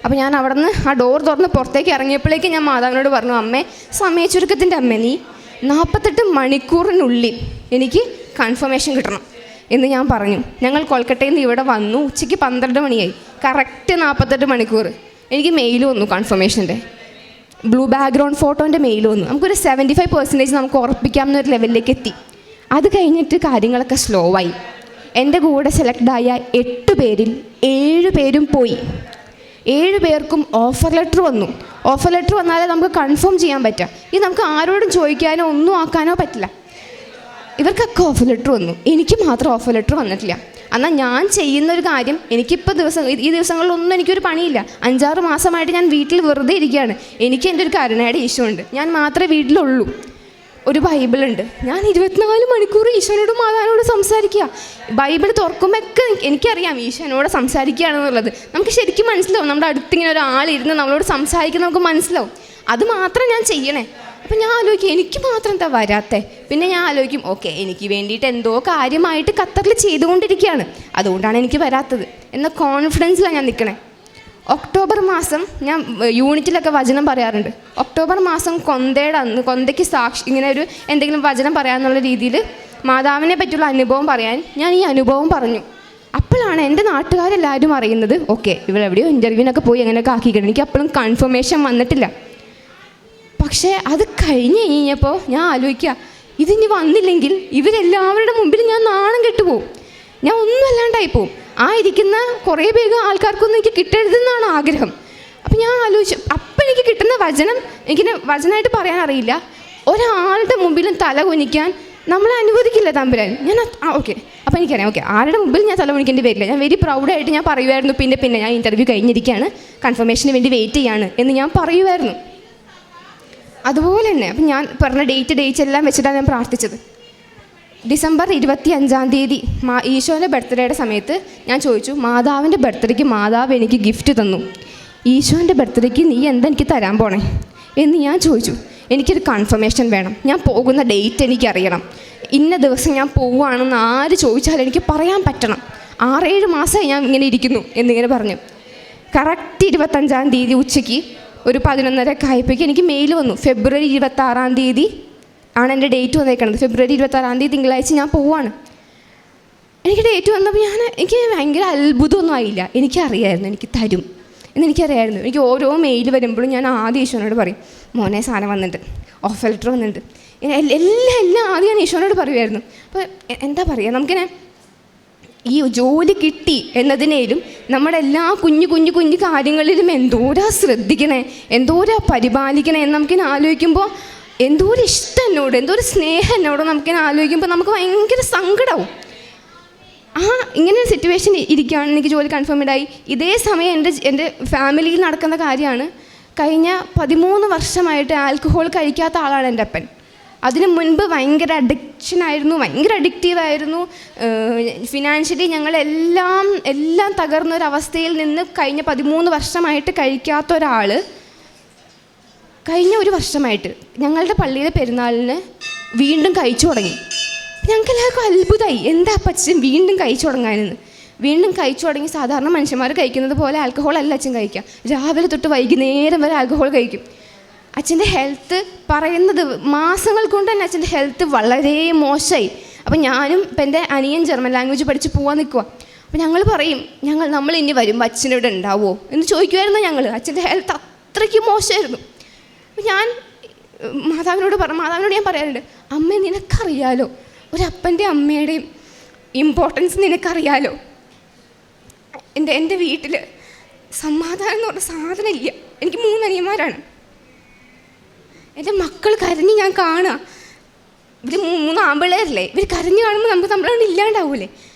അപ്പോൾ ഞാൻ അവിടെ നിന്ന് ആ ഡോർ തുറന്ന് പുറത്തേക്ക് ഇറങ്ങിയപ്പോഴേക്ക് ഞാൻ മാതാവിനോട് പറഞ്ഞു, അമ്മേ സമയച്ചുരുക്കത്തിൻ്റെ അമ്മ, നീ 48 മണിക്കൂറിനുള്ളിൽ എനിക്ക് കൺഫർമേഷൻ കിട്ടണം എന്ന് ഞാൻ പറഞ്ഞു. ഞങ്ങൾ കൊൽക്കട്ടയിൽ നിന്ന് ഇവിടെ വന്നു, ഉച്ചയ്ക്ക് 12 മണിയായി. കറക്റ്റ് 48 മണിക്കൂർ എനിക്ക് മെയിൽ വന്നു കൺഫർമേഷൻ്റെ. ബ്ലൂ ബാക്ക്ഗ്രൗണ്ട് ഫോട്ടോൻ്റെ മെയിൽ വന്നു. നമുക്കൊരു 75% നമുക്ക് ഉറപ്പിക്കാം എന്നൊരു ലെവലിലേക്ക് എത്തി. അത് കഴിഞ്ഞിട്ട് കാര്യങ്ങളൊക്കെ സ്ലോ ആയി. എൻ്റെ കൂടെ സെലക്റ്റായ 8 പേരിൽ 7 പേരും പോയി. 7 പേർക്കും ഓഫർ ലെറ്റർ വന്നു. ഓഫർ ലെറ്റർ വന്നാലേ നമുക്ക് കൺഫേം ചെയ്യാൻ പറ്റുക. ഇത് നമുക്ക് ആരോടും ചോദിക്കാനോ ഒന്നും ആക്കാനോ പറ്റില്ല. ഇവർക്കൊക്കെ ഓഫർ ലെറ്റർ വന്നു, എനിക്ക് മാത്രം ഓഫർ ലെറ്റർ വന്നിട്ടില്ല. എന്നാൽ ഞാൻ ചെയ്യുന്നൊരു കാര്യം എനിക്കിപ്പോൾ ഈ ദിവസങ്ങളിലൊന്നും എനിക്കൊരു പണിയില്ല. 5-6 മാസമായിട്ട് ഞാൻ വീട്ടിൽ വെറുതെ ഇരിക്കുകയാണ്. എനിക്ക് എൻ്റെ ഒരു കരുണയുടെ ഈശോ ഉണ്ട്. ഞാൻ മാത്രമേ വീട്ടിലുള്ളൂ. ഒരു ബൈബിളുണ്ട്. ഞാൻ 24 മണിക്കൂർ ഈശോനോടും മാതാവിനോട് സംസാരിക്കുക. ബൈബിൾ തുറക്കുമ്പോഴൊക്കെ എനിക്കറിയാം ഈശോ എന്നോട് സംസാരിക്കുകയാണെന്നുള്ളത്. നമുക്ക് ശരിക്കും മനസ്സിലാവും. നമ്മുടെ അടുത്തിങ്ങനെ ഒരാളിരുന്ന് നമ്മളോട് സംസാരിക്കുന്നത് നമുക്ക് മനസ്സിലാവും. അത് മാത്രം ഞാൻ ചെയ്യണേ. അപ്പം ഞാൻ ആലോചിക്കും എനിക്ക് മാത്രം എന്താ വരാത്തേ. പിന്നെ ഞാൻ ആലോചിക്കും ഓക്കെ, എനിക്ക് വേണ്ടിയിട്ട് എന്തോ കാര്യമായിട്ട് ഖത്തറിൽ ചെയ്തുകൊണ്ടിരിക്കുകയാണ്, അതുകൊണ്ടാണ് എനിക്ക് വരാത്തത് എന്ന കോൺഫിഡൻസിലാണ് ഞാൻ നിൽക്കണേ. ഒക്ടോബർ മാസം ഞാൻ യൂണിറ്റിലൊക്കെ വചനം പറയാറുണ്ട്. ഒക്ടോബർ മാസം കൊന്തയുടെ അന്ന് കൊന്തയ്ക്ക് ഇങ്ങനെ ഒരു എന്തെങ്കിലും വചനം പറയാമെന്നുള്ള രീതിയിൽ മാതാവിനെ പറ്റിയുള്ള അനുഭവം പറയാൻ ഞാൻ ഈ അനുഭവം പറഞ്ഞു. അപ്പോഴാണ് എൻ്റെ നാട്ടുകാരെല്ലാവരും അറിയുന്നത് ഓക്കെ ഇവളെവിടെയോ ഇൻ്റർവ്യൂവിനൊക്കെ പോയി അങ്ങനെയൊക്കെ ആക്കിക്കണം. എനിക്ക് അപ്പോഴും കൺഫർമേഷൻ വന്നിട്ടില്ല. പക്ഷേ അത് കഴിഞ്ഞപ്പോൾ ഞാൻ ആലോചിക്കുക, ഇതിനി വന്നില്ലെങ്കിൽ ഇവരെല്ലാവരുടെ മുമ്പിൽ ഞാൻ നാണം കെട്ടുപോകും, ഞാൻ ഒന്നും അല്ലാണ്ടായിപ്പോവും. ആ ഇരിക്കുന്ന കുറേ വേഗം ആൾക്കാർക്കൊന്നും എനിക്ക് കിട്ടരുതെന്നാണ് ആഗ്രഹം. അപ്പം ഞാൻ ആലോചിച്ചു, അപ്പം എനിക്ക് കിട്ടുന്ന വചനം എനിക്ക് വചനമായിട്ട് പറയാൻ അറിയില്ല. ഒരാളുടെ മുമ്പിലും തല കുനിക്കാൻ നമ്മളെ അനുവദിക്കില്ല തമ്പുരാൻ. ഞാൻ ഓക്കെ അപ്പോൾ എനിക്കറിയാം ഓക്കെ ആരുടെ മുമ്പിൽ ഞാൻ തല കുനിക്കേണ്ടി വരില്ല. ഞാൻ വെരി പ്രൗഡായിട്ട് ഞാൻ പറയുമായിരുന്നു. പിന്നെ ഞാൻ ഇൻ്റർവ്യൂ കഴിഞ്ഞിരിക്കുകയാണ്, കൺഫർമേഷന് വേണ്ടി വെയിറ്റ് ചെയ്യാണ് എന്ന് ഞാൻ പറയുമായിരുന്നു. അതുപോലെ തന്നെ അപ്പം ഞാൻ പറഞ്ഞ ഡേറ്റ്സ് എല്ലാം വെച്ചിട്ടാണ് ഞാൻ പ്രാർത്ഥിച്ചത്. ഡിസംബർ 25-ാം തീയതി ഈശോൻ്റെ ബർത്ത്ഡേയുടെ സമയത്ത് ഞാൻ ചോദിച്ചു, മാതാവിൻ്റെ ബർത്ത്ഡേക്ക് മാതാവ് എനിക്ക് ഗിഫ്റ്റ് തന്നു, ഈശോൻ്റെ ബർത്ത്ഡേക്ക് നീ എന്താ എനിക്ക് തരാൻ പോണേ എന്ന് ഞാൻ ചോദിച്ചു. എനിക്കൊരു കൺഫർമേഷൻ വേണം, ഞാൻ പോകുന്ന ഡേറ്റ് എനിക്കറിയണം, ഇന്ന ദിവസം ഞാൻ പോവുകയാണെന്ന് ആര് ചോദിച്ചാലും എനിക്ക് പറയാൻ പറ്റണം. 6-7 മാസമായി ഞാൻ ഇങ്ങനെ ഇരിക്കുന്നു എന്നിങ്ങനെ പറഞ്ഞു. കറക്റ്റ് 25-ാം തീയതി ഉച്ചയ്ക്ക് ഒരു 11:30 ആയപ്പോഴേക്കും എനിക്ക് മെയിൽ വന്നു. ഫെബ്രുവരി 26-ാം തീയതി ആണ് എൻ്റെ ഡേറ്റ് വന്നേക്കണത്. ഫെബ്രുവരി 26-ാം തീയതി തിങ്കളാഴ്ച ഞാൻ പോവാണ്. എനിക്ക് ഡേറ്റ് വന്നപ്പോൾ എനിക്ക് ഭയങ്കര അത്ഭുതമൊന്നും ആയില്ല. എനിക്കറിയായിരുന്നു എനിക്ക് തരും എന്നെനിക്കറിയായിരുന്നു. എനിക്ക് ഓരോ മെയിൽ വരുമ്പോഴും ഞാൻ ആദ്യം ഈശോനോട് പറയും, മോനെ സാധനം വന്നിട്ടുണ്ട്, ഓഫർ ലെറ്റർ വന്നിട്ടുണ്ട്, എല്ലാം ആദ്യം ഞാൻ ഈശോനോട് പറയുമായിരുന്നു. അപ്പോൾ എന്താ പറയുക, നമുക്കിങ്ങനെ ഈ ജോലി കിട്ടി എന്നതിനേലും നമ്മുടെ എല്ലാ കുഞ്ഞു കാര്യങ്ങളിലും എന്തോരാ ശ്രദ്ധിക്കണേ, എന്തോരാ പരിപാലിക്കണേ എന്ന് നമുക്കിങ്ങനെ ആലോചിക്കുമ്പോൾ എന്തോരം ഇഷ്ടം എന്നോട്, എന്തോരം സ്നേഹം എന്നോട് നമുക്കിങ്ങനെ ആലോചിക്കുമ്പോൾ നമുക്ക് ഭയങ്കര സങ്കടവും. ഇങ്ങനെ ഒരു സിറ്റുവേഷൻ ഇരിക്കുകയാണ്. എനിക്ക് ജോലി കൺഫേംഡായി. ഇതേ സമയം എൻ്റെ ഫാമിലിയിൽ നടക്കുന്ന കാര്യമാണ്. കഴിഞ്ഞ 13 വർഷമായിട്ട് ആൽക്കഹോൾ കഴിക്കാത്ത ആളാണ് എൻ്റെ അപ്പൻ. അതിനു മുൻപ് ഭയങ്കര അഡിക്ഷനായിരുന്നു, ഭയങ്കര അഡിക്റ്റീവായിരുന്നു. ഫിനാൻഷ്യലി ഞങ്ങളെല്ലാം തകർന്നൊരവസ്ഥയിൽ നിന്ന് കഴിഞ്ഞ 13 വർഷമായിട്ട് കഴിക്കാത്ത ഒരാൾ കഴിഞ്ഞ 1 വർഷമായിട്ട് ഞങ്ങളുടെ പള്ളിയിലെ പെരുന്നാളിന് വീണ്ടും കഴിച്ചു തുടങ്ങി. ഞങ്ങൾക്കെല്ലാവർക്കും അത്ഭുതമായി, എന്താ അച്ഛൻ വീണ്ടും കഴിച്ചു തുടങ്ങാനെന്ന്. വീണ്ടും കഴിച്ചു തുടങ്ങി. സാധാരണ മനുഷ്യന്മാർ കഴിക്കുന്നത് പോലെ ആൽക്കഹോൾ അല്ല അച്ഛൻ കഴിക്കുക. രാവിലെ തൊട്ട് വൈകുന്നേരം വരെ ആൽക്കഹോൾ കഴിക്കും. അച്ഛൻ്റെ ഹെൽത്ത് പറയുന്നത് മാസങ്ങൾ കൊണ്ട് തന്നെ അച്ഛൻ്റെ ഹെൽത്ത് വളരെ മോശമായി. അപ്പം ഞാനും ഇപ്പം എൻ്റെ അനിയൻ ജർമ്മൻ ലാംഗ്വേജ് പഠിച്ച് പോകാൻ നിൽക്കുക. അപ്പം ഞങ്ങൾ പറയും, നമ്മൾ ഇനി വരുമ്പോൾ അച്ഛനിവിടെ ഉണ്ടാവുമോ എന്ന് ചോദിക്കുമായിരുന്നു ഞങ്ങൾ. അച്ഛൻ്റെ ഹെൽത്ത് അത്രയ്ക്ക് മോശമായിരുന്നു. അപ്പം ഞാൻ മാതാവിനോട് ഞാൻ പറയാറുണ്ട്, അമ്മ നിനക്കറിയാലോ ഒരപ്പൻ്റെ അമ്മയുടെയും ഇമ്പോർട്ടൻസ് നിനക്കറിയാലോ. എൻ്റെ വീട്ടിൽ സമാധാനം എന്ന് പറഞ്ഞ സാധനം ഇല്ല. എനിക്ക് 3 അനിയന്മാരാണ്. എൻ്റെ മക്കൾ കരഞ്ഞ് ഞാൻ കാണുക. ഇവർ 3 ആമ്പിള്ളേരല്ലേ, ഇവർ കരഞ്ഞ് കാണുമ്പോൾ നമുക്ക് നമ്മളോട് ഇല്ലാണ്ടാവൂലേ.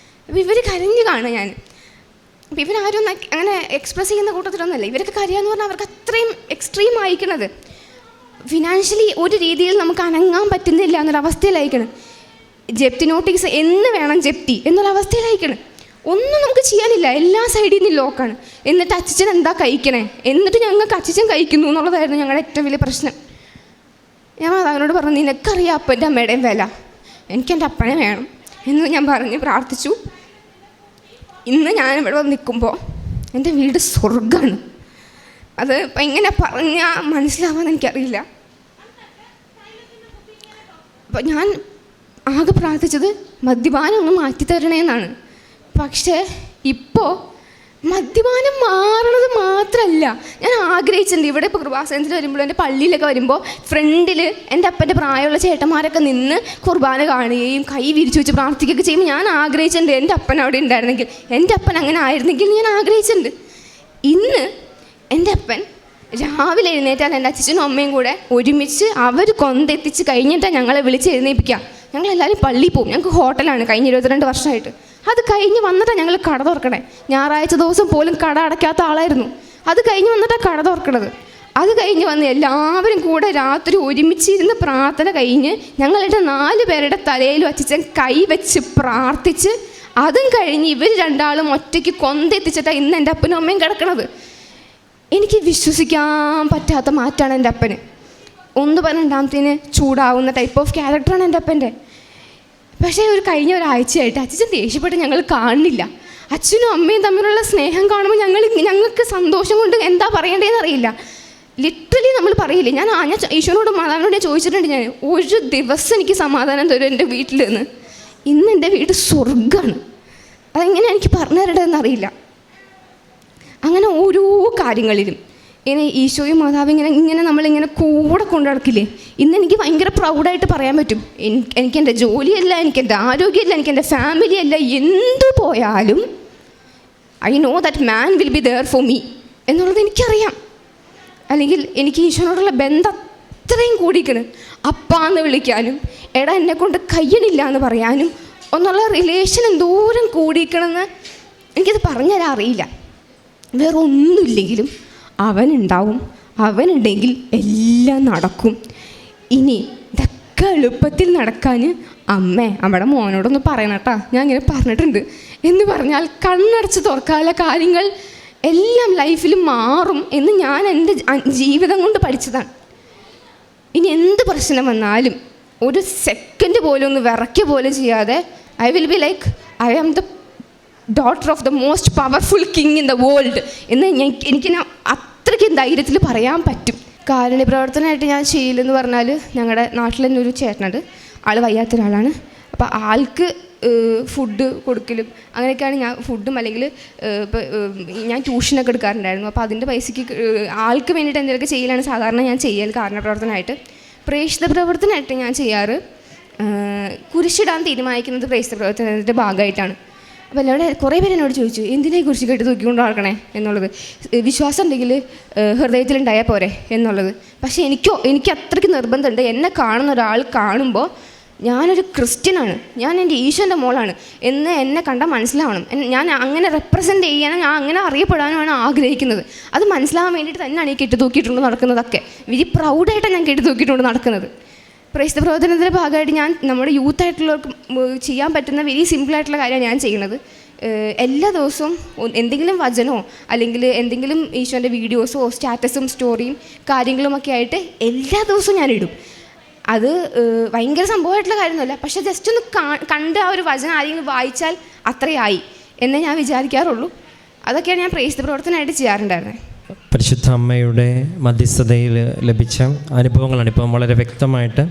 അപ്പോൾ ഇവർ കരഞ്ഞ് കാണുക ഞാൻ. അപ്പോൾ ഇവരാരും അങ്ങനെ എക്സ്പ്രസ് ചെയ്യുന്ന കൂട്ടത്തിലൊന്നുമല്ല. ഇവരൊക്കെ കരയാന്ന് പറഞ്ഞാൽ അവർക്ക് അത്രയും എക്സ്ട്രീം അയക്കണത്. ഫിനാൻഷ്യലി ഒരു രീതിയിൽ നമുക്ക് അനങ്ങാൻ പറ്റുന്നില്ല എന്നൊരവസ്ഥയിലായിക്കണം. ജപ്തി നോട്ടീസ് എന്ന് വേണം ജപ്തി എന്നൊരവസ്ഥയിലായിക്കണം. ഒന്നും നമുക്ക് ചെയ്യാനില്ല, എല്ലാ സൈഡിൽ നിന്ന് ലോക്കാണ്. എന്നിട്ട് അച്ഛൻ എന്താ കഴിക്കണേ, എന്നിട്ട് ഞങ്ങൾക്ക് അച്ഛൻ കഴിക്കുന്നു എന്നുള്ളതായിരുന്നു ഞങ്ങളുടെ ഏറ്റവും വലിയ പ്രശ്നം. ഞാൻ മാതാവിനോട് പറഞ്ഞു, നിനക്കറിയാം അപ്പൻ്റെ അമ്മയുടെയും വില, എനിക്കെൻ്റെ അപ്പനെ വേണം എന്ന് ഞാൻ പറഞ്ഞ് പ്രാർത്ഥിച്ചു. ഇന്ന് ഞാനിവിടെ വന്ന് നിൽക്കുമ്പോൾ എൻ്റെ വീട് സ്വർഗ്ഗമാണ്. അത് ഇപ്പം എങ്ങനെ പറഞ്ഞാൽ മനസ്സിലാവാന്ന് എനിക്കറിയില്ല. അപ്പം ഞാൻ ആകെ പ്രാർത്ഥിച്ചത് മദ്യപാനം ഒന്ന് മാറ്റിത്തരണേന്നാണ്. പക്ഷേ ഇപ്പോൾ മദ്യപാനം മാറണത് മാത്രമല്ല ഞാൻ ആഗ്രഹിച്ചിട്ടുണ്ട്. ഇവിടെ ഇപ്പോൾ കൃപാസനത്തിൽ വരുമ്പോഴും എൻ്റെ പള്ളിയിലൊക്കെ വരുമ്പോൾ ഫ്രണ്ടിൽ എൻ്റെ അപ്പൻ്റെ പ്രായമുള്ള ചേട്ടന്മാരൊക്കെ നിന്ന് കുർബാന കാണുകയും കൈ വിരിച്ചു വെച്ച് പ്രാർത്ഥിക്കുകയൊക്കെ ചെയ്യുമ്പോൾ ഞാൻ ആഗ്രഹിച്ചിട്ടുണ്ട് എൻ്റെ അപ്പൻ അവിടെ ഉണ്ടായിരുന്നെങ്കിൽ, എൻ്റെ അപ്പൻ അങ്ങനെ ആയിരുന്നെങ്കിൽ ഞാൻ ആഗ്രഹിച്ചിട്ടുണ്ട്. ഇന്ന് എൻ്റെ അപ്പൻ രാവിലെ എഴുന്നേറ്റാൽ എൻ്റെ അച്ഛനും അമ്മയും കൂടെ ഒരുമിച്ച് അവർ കൊന്തെത്തിച്ച് കഴിഞ്ഞിട്ടാണ് ഞങ്ങളെ വിളിച്ച് എഴുന്നേൽപ്പിക്കുക. ഞങ്ങളെല്ലാവരും പള്ളിയിൽ പോകും. ഞങ്ങൾക്ക് ഹോട്ടലാണ് കഴിഞ്ഞ 22 വർഷമായിട്ട്. അത് കഴിഞ്ഞ് വന്നിട്ടാണ് ഞങ്ങൾ കട തുറക്കണേ. ഞായറാഴ്ച ദിവസം പോലും കട അടയ്ക്കാത്ത ആളായിരുന്നു. അത് കഴിഞ്ഞ് വന്നിട്ടാണ് കട തുറക്കണത്. അത് കഴിഞ്ഞ് വന്ന് എല്ലാവരും കൂടെ രാത്രി ഒരുമിച്ചിരുന്ന് പ്രാർത്ഥന കഴിഞ്ഞ് ഞങ്ങളുടെ 4 പേരുടെ തലയിലും അച്ഛൻ കൈവച്ച് പ്രാർത്ഥിച്ച് അതും കഴിഞ്ഞ് ഇവർ രണ്ടാളും ഒറ്റയ്ക്ക് കൊന്തെത്തിച്ചിട്ടാണ് ഇന്ന് എൻ്റെ അപ്പനും അമ്മയും കിടക്കണത്. എനിക്ക് വിശ്വസിക്കാൻ പറ്റാത്ത മാറ്റാണ് എൻ്റെ അപ്പന്. ഒന്ന് പറഞ്ഞാമത്തേന് ചൂടാവുന്ന ടൈപ്പ് ഓഫ് ക്യാരക്ടറാണ് എൻ്റെ അപ്പൻ്റെ. പക്ഷേ കഴിഞ്ഞ ഒരാഴ്ചയായിട്ട് അച്ഛൻ ദേഷ്യപ്പെട്ട് ഞങ്ങൾ കാണുന്നില്ല. അച്ഛനും അമ്മയും തമ്മിലുള്ള സ്നേഹം കാണുമ്പോൾ ഞങ്ങൾക്ക് സന്തോഷം കൊണ്ട് എന്താ പറയേണ്ടതെന്ന് അറിയില്ല. ലിറ്ററലി നമ്മൾ പറയില്ലേ, ഞാൻ ഈശോനോടും മാതാവിനോടും ചോദിച്ചിട്ടുണ്ട്, ഞാൻ ഒരു ദിവസം എനിക്ക് സമാധാനം തരും എൻ്റെ വീട്ടിൽ നിന്ന്. ഇന്ന് എൻ്റെ വീട് സ്വർഗ്ഗമാണ്. അതെങ്ങനെ എനിക്ക് പറഞ്ഞു തരേണ്ടതെന്ന് അറിയില്ല. അങ്ങനെ ഓരോ കാര്യങ്ങളിലും ഇങ്ങനെ ഈശോയും മാതാവും ഇങ്ങനെ നമ്മളിങ്ങനെ കൂടെ കൊണ്ടു നടക്കില്ലേ. ഇന്ന് എനിക്ക് ഭയങ്കര പ്രൗഡായിട്ട് പറയാൻ പറ്റും, എനിക്ക് എൻ്റെ ജോലിയല്ല, എനിക്ക് എൻ്റെ ആരോഗ്യമല്ല, എനിക്ക് എൻ്റെ ഫാമിലിയല്ല, എന്തു പോയാലും I know that man will be there for me എന്നുള്ളത് എനിക്കറിയാം. അല്ലെങ്കിൽ എനിക്ക് ഈശോനോടുള്ള ബന്ധം അത്രയും കൂടിയിരിക്കണം. അപ്പാന്ന് വിളിക്കാനും എടാ എന്നെ കൊണ്ട് കഴിയണില്ല എന്ന് പറയാനും ഒന്നുള്ള റിലേഷൻ എന്തോരം കൂടിയിരിക്കണമെന്ന് എനിക്കത് പറഞ്ഞുതരാൻ അറിയില്ല. വേറെ ഒന്നുമില്ലെങ്കിലും അവനുണ്ടാവും, അവനുണ്ടെങ്കിൽ എല്ലാം നടക്കും. ഇനി ഇതൊക്കെ എളുപ്പത്തിൽ നടക്കാൻ അമ്മേ അവിടെ മോനോടൊന്ന് പറയണം കേട്ടോ, ഞാൻ ഇങ്ങനെ പറഞ്ഞിട്ടുണ്ട് എന്ന് പറഞ്ഞാൽ കണ്ണടച്ച് തുറക്കാനുള്ള കാര്യങ്ങൾ എല്ലാം ലൈഫിൽ മാറും എന്ന് ഞാൻ എൻ്റെ ജീവിതം കൊണ്ട് പഠിച്ചതാണ്. ഇനി എന്ത് പ്രശ്നം വന്നാലും ഒരു സെക്കൻഡ് പോലും ഒന്ന് വിറയ്ക്ക പോലും ചെയ്യാതെ I will be like I am the daughter of the most powerful king in the world എന്ന് എനിക്ക് അത്രയ്ക്ക് ധൈര്യത്തിൽ പറയാൻ പറ്റും. കാരുണ്യ പ്രവർത്തനമായിട്ട് ഞാൻ ചെയ്യലെന്ന് പറഞ്ഞാൽ ഞങ്ങളുടെ നാട്ടിൽ തന്നെ ഒരു ചേട്ടനുണ്ട്, ആൾ വയ്യാത്തൊരാളാണ്. അപ്പോൾ ആൾക്ക് ഫുഡ് കൊടുക്കലും അങ്ങനെയൊക്കെയാണ് ഞാൻ ഫുഡും അല്ലെങ്കിൽ ഇപ്പോൾ ഞാൻ ട്യൂഷനൊക്കെ എടുക്കാറുണ്ടായിരുന്നു. അപ്പോൾ അതിൻ്റെ പൈസയ്ക്ക് ആൾക്ക് വേണ്ടിയിട്ട് എന്തെങ്കിലുമൊക്കെ ചെയ്യലാണ് സാധാരണ ഞാൻ ചെയ്യൽ കാരുണ്യ പ്രവർത്തനമായിട്ട്. പ്രേക്ഷിത പ്രവർത്തനമായിട്ട് ഞാൻ ചെയ്യാറ് കുരിശിടാൻ തീരുമാനിക്കുന്നത് പ്രേക്ഷിത പ്രവർത്തനത്തിൻ്റെ ഭാഗമായിട്ടാണ്. അപ്പോൾ എന്നോട് കുറേ പേര് എന്നോട് ചോദിച്ചു എന്തിനായി കുരിശ് കെട്ടി തൂക്കിക്കൊണ്ട് നടക്കണേ എന്നുള്ളത്, വിശ്വാസം ഉണ്ടെങ്കിൽ ഹൃദയത്തിലുണ്ടായാൽ പോരെ എന്നുള്ളത്. പക്ഷേ എനിക്ക് അത്രയ്ക്ക് നിർബന്ധമുണ്ട്, എന്നെ കാണുന്ന ഒരാൾ കാണുമ്പോൾ ഞാനൊരു ക്രിസ്ത്യനാണ്, ഞാൻ എൻ്റെ ഈശോൻ്റെ മോളാണ് എന്ന് എന്നെ കണ്ടാൽ മനസ്സിലാവണം. ഞാൻ അങ്ങനെ റെപ്രസെൻ്റ് ചെയ്യാനും ഞാൻ അങ്ങനെ അറിയപ്പെടാനുമാണ് ആഗ്രഹിക്കുന്നത്. അത് മനസ്സിലാവാൻ വേണ്ടിയിട്ട് തന്നെയാണ് ഈ കെട്ടി തൂക്കിയിട്ടുണ്ട് നടക്കുന്നതൊക്കെ. വെരി പ്രൗഡായിട്ടാണ് ഞാൻ കെട്ടി തൂക്കിയിട്ടുണ്ട് നടക്കുന്നത്. പ്രേക്ഷിത പ്രവർത്തനത്തിൻ്റെ ഭാഗമായിട്ട് ഞാൻ നമ്മുടെ യൂത്തായിട്ടുള്ളവർക്ക് ചെയ്യാൻ പറ്റുന്ന വെരി സിമ്പിളായിട്ടുള്ള കാര്യമാണ് ഞാൻ ചെയ്യുന്നത്. എല്ലാ ദിവസവും എന്തെങ്കിലും വചനമോ അല്ലെങ്കിൽ എന്തെങ്കിലും ഈശോൻ്റെ വീഡിയോസോ സ്റ്റാറ്റസും സ്റ്റോറിയും കാര്യങ്ങളുമൊക്കെ ആയിട്ട് എല്ലാ ദിവസവും ഞാനിടും. അത് ഭയങ്കര സംഭവമായിട്ടുള്ള കാര്യമൊന്നുമല്ല, പക്ഷേ ജസ്റ്റ് ഒന്ന് കണ്ട് ആ ഒരു വചനം ആരെങ്കിലും വായിച്ചാൽ അത്രയായി എന്നേ ഞാൻ വിചാരിക്കാറുള്ളൂ. അതൊക്കെയാണ് ഞാൻ പ്രേക്ഷിത പ്രവർത്തനമായിട്ട് ചെയ്യാറുണ്ടായിരുന്നത്. പരിശുദ്ധ അമ്മയുടെ മധ്യസ്ഥതയിൽ ലഭിച്ച അനുഭവങ്ങളാണ് ഇപ്പം വളരെ വ്യക്തമായിട്ട്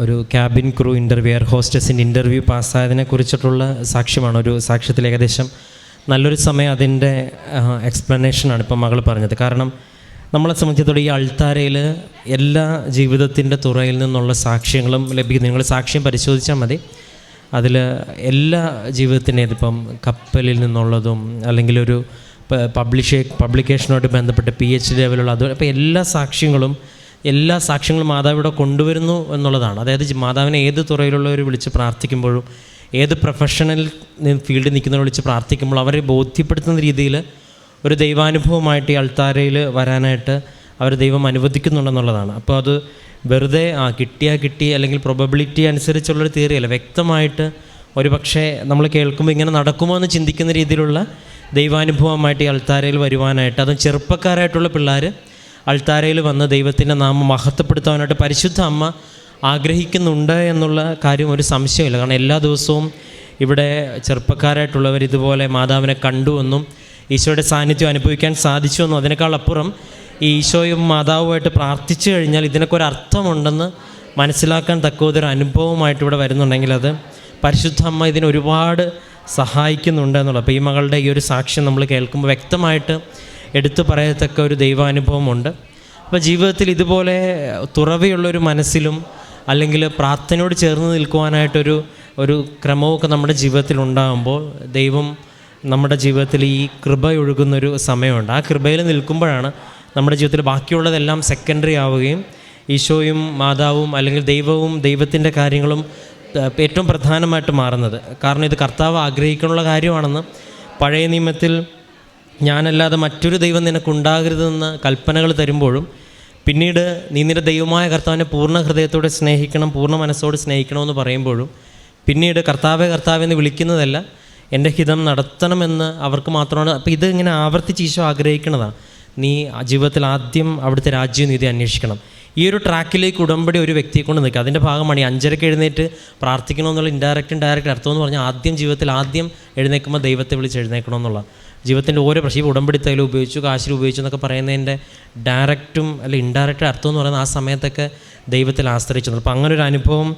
ഒരു ക്യാബിൻ ക്രൂ ഇൻ്റർവ്യൂ, എയർ ഹോസ്റ്റസിൻ്റെ ഇൻ്റർവ്യൂ പാസ്സായതിനെ കുറിച്ചിട്ടുള്ള സാക്ഷ്യമാണ്. ഒരു സാക്ഷ്യത്തിൽ ഏകദേശം നല്ലൊരു സമയം അതിൻ്റെ എക്സ്പ്ലനേഷനാണ് ഇപ്പം മകൾ പറഞ്ഞത്. കാരണം നമ്മളെ സംബന്ധിച്ചിടത്തോളം ഈ അൾത്താരയിൽ എല്ലാ ജീവിതത്തിൻ്റെ തുറയിൽ നിന്നുള്ള സാക്ഷ്യങ്ങളും ലഭിക്കും. നിങ്ങൾ സാക്ഷ്യം പരിശോധിച്ചാൽ മതി. അതിൽ എല്ലാ ജീവിതത്തിൻ്റെയും ഇപ്പം കപ്പലിൽ നിന്നുള്ളതും അല്ലെങ്കിൽ ഒരു പബ്ലിക്കേഷനുമായിട്ട് ബന്ധപ്പെട്ട് PhD ലെവലുള്ള അത് അപ്പോൾ എല്ലാ സാക്ഷ്യങ്ങളും മാതാവിവിടെ കൊണ്ടുവരുന്നു എന്നുള്ളതാണ്. അതായത് മാതാവിനെ ഏത് തുറയിലുള്ളവർ വിളിച്ച് പ്രാർത്ഥിക്കുമ്പോഴും ഏത് പ്രൊഫഷണൽ ഫീൽഡിൽ നിൽക്കുന്നവർ വിളിച്ച് പ്രാർത്ഥിക്കുമ്പോൾ അവരെ ബോധ്യപ്പെടുത്തുന്ന രീതിയിൽ ഒരു ദൈവാനുഭവമായിട്ട് ഈ അൾത്താരയിൽ വരാനായിട്ട് അവർ ദൈവം അനുവദിക്കുന്നുണ്ടെന്നുള്ളതാണ്. അപ്പോൾ അത് വെറുതെ കിട്ടി അല്ലെങ്കിൽ പ്രൊബബിലിറ്റി അനുസരിച്ചുള്ളൊരു തിയറിയല്ല. വ്യക്തമായിട്ട് ഒരു പക്ഷേ നമ്മൾ കേൾക്കുമ്പോൾ ഇങ്ങനെ നടക്കുമോ എന്ന് ചിന്തിക്കുന്ന രീതിയിലുള്ള ദൈവാനുഭവമായിട്ട് ഈ അൾത്താരയിൽ വരുവാനായിട്ട്, അതും ചെറുപ്പക്കാരായിട്ടുള്ള പിള്ളേർ അൾത്താരയിൽ വന്ന് ദൈവത്തിൻ്റെ നാമം മഹത്വപ്പെടുത്താനായിട്ട് പരിശുദ്ധ അമ്മ ആഗ്രഹിക്കുന്നുണ്ട് എന്നുള്ള കാര്യം ഒരു സംശയമില്ല. കാരണം എല്ലാ ദിവസവും ഇവിടെ ചെറുപ്പക്കാരായിട്ടുള്ളവർ ഇതുപോലെ മാതാവിനെ കണ്ടുവെന്നും ഈശോയുടെ സാന്നിധ്യം അനുഭവിക്കാൻ സാധിച്ചുവെന്നും അതിനേക്കാളപ്പുറം ഈ ഈശോയും മാതാവുമായിട്ട് പ്രാർത്ഥിച്ചു കഴിഞ്ഞാൽ ഇതിനൊക്കെ ഒരു അർത്ഥമുണ്ടെന്ന് മനസ്സിലാക്കാൻ തക്കതൊരു അനുഭവമായിട്ട് ഇവിടെ വരുന്നുണ്ടെങ്കിൽ അത് പരിശുദ്ധ അമ്മ ഇതിന് ഒരുപാട് സഹായിക്കുന്നുണ്ട് എന്നുള്ളത്. അപ്പോൾ ഈ മകളുടെ ഈ ഒരു സാക്ഷ്യം നമ്മൾ കേൾക്കുമ്പോൾ വ്യക്തമായിട്ട് എടുത്തു പറയത്തക്ക ഒരു ദൈവാനുഭവമുണ്ട്. അപ്പോൾ ജീവിതത്തിൽ ഇതുപോലെ തുറവിയുള്ളൊരു മനസ്സിലും അല്ലെങ്കിൽ പ്രാർത്ഥനയോട് ചേർന്ന് നിൽക്കുവാനായിട്ടൊരു ക്രമമൊക്കെ നമ്മുടെ ജീവിതത്തിൽ ഉണ്ടാകുമ്പോൾ ദൈവം നമ്മുടെ ജീവിതത്തിൽ ഈ കൃപ ഒഴുകുന്നൊരു സമയമുണ്ട്. ആ കൃപയിൽ നിൽക്കുമ്പോഴാണ് നമ്മുടെ ജീവിതത്തിൽ ബാക്കിയുള്ളതെല്ലാം സെക്കൻഡറി ആവുകയും ഈശോയും മാതാവും അല്ലെങ്കിൽ ദൈവവും ദൈവത്തിൻ്റെ കാര്യങ്ങളും ഏറ്റവും പ്രധാനമായിട്ട് മാറുന്നത്. കാരണം ഇത് കർത്താവ് ആഗ്രഹിക്കാനുള്ള കാര്യമാണെന്ന് പഴയ നിയമത്തിൽ ഞാനല്ലാതെ മറ്റൊരു ദൈവം നിനക്കുണ്ടാകരുതെന്ന് കൽപ്പനകൾ തരുമ്പോഴും പിന്നീട് നീ നിൻ്റെ ദൈവമായ കർത്താവിനെ പൂർണ്ണ ഹൃദയത്തോടെ സ്നേഹിക്കണം, പൂർണ്ണ മനസ്സോടെ സ്നേഹിക്കണമെന്ന് പറയുമ്പോഴും പിന്നീട് കർത്താവെ എന്ന് വിളിക്കുന്നതല്ല, എൻ്റെ ഹിതം നടത്തണമെന്ന് അവർക്ക് മാത്രമാണ്. അപ്പോൾ ഇത് ഇങ്ങനെ ആവർത്തിച്ച് ഈശോ ആഗ്രഹിക്കുന്നതാണ്. നീ ജീവിതത്തിൽ ആദ്യം അവിടുത്തെ രാജ്യനീതി അന്വേഷിക്കണം. ഈ ഒരു ട്രാക്കിലേക്ക് ഉടമ്പടി ഒരു വ്യക്തിയെ കൊണ്ട് നിൽക്കുക. അതിൻ്റെ ഭാഗമാണ് ഈ 5:30 എഴുന്നേറ്റ് പ്രാർത്ഥിക്കണമെന്നുള്ള ഡയറക്റ്റ് അർത്ഥം എന്ന് പറഞ്ഞാൽ ജീവിതത്തിൽ ആദ്യം എഴുന്നേൽക്കുമ്പോൾ ദൈവത്തെ വിളിച്ച് എഴുന്നേൽക്കണമെന്നുള്ള ജീവിതത്തിൻ്റെ ഓരോ പ്രശ്നം. ഈ ഉടമ്പടി തൈലം ഉപയോഗിച്ചു, കാശിൽ ഉപയോഗിച്ചു എന്നൊക്കെ പറയുന്നതിൻ്റെ ഡയറക്റ്റും അല്ല ഇൻഡയറക്റ്റ് അർത്ഥം എന്ന് പറയുന്നത് ആ സമയത്തൊക്കെ ദൈവത്തിൽ ആശ്രയിച്ചു. അപ്പോൾ അങ്ങനെ ഒരു അനുഭവം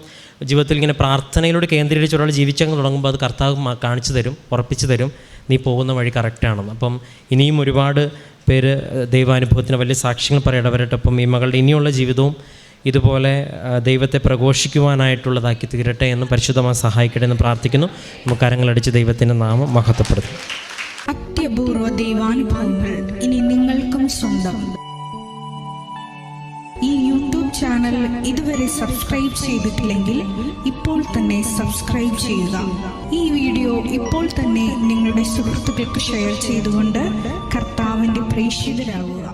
ജീവിതത്തിൽ ഇങ്ങനെ പ്രാർത്ഥനയിലൂടെ കേന്ദ്രീകരിച്ച് ഒരാൾ ജീവിച്ചങ്ങ് തുടങ്ങുമ്പോൾ അത് കർത്താവ് കാണിച്ചു തരും, ഉറപ്പിച്ചു തരും നീ പോകുന്ന വഴി കറക്റ്റാണെന്ന്. അപ്പം ഇനിയും ഒരുപാട് പേര് ദൈവാനുഭവത്തിന് വലിയ സാക്ഷ്യങ്ങൾ പറയടവരട്ടെ. അപ്പം ഈ മകളുടെ ഇനിയുള്ള ജീവിതവും ഇതുപോലെ ദൈവത്തെ പ്രഘോഷിക്കുവാനായിട്ടുള്ളതാക്കി തീരട്ടെ എന്ന് പരിശുദ്ധമായി സഹായിക്കട്ടെ എന്ന് പ്രാർത്ഥിക്കുന്നു. നമുക്ക് കരങ്ങളടിച്ച് ദൈവത്തിൻ്റെ നാമം മഹത്വപ്പെടുത്തും. അത്യപൂർവ ദൈവാനുഭവങ്ങൾ ഇനി നിങ്ങൾക്കും സ്വന്തം. ഈ യൂട്യൂബ് ചാനൽ ഇതുവരെ സബ്സ്ക്രൈബ് ചെയ്തിട്ടില്ലെങ്കിൽ ഇപ്പോൾ തന്നെ സബ്സ്ക്രൈബ് ചെയ്യുക. ഈ വീഡിയോ ഇപ്പോൾ തന്നെ നിങ്ങളുടെ സുഹൃത്തുക്കൾക്ക് ഷെയർ ചെയ്തുകൊണ്ട് കർത്താവിൻ്റെ പ്രേക്ഷിതരാകുക.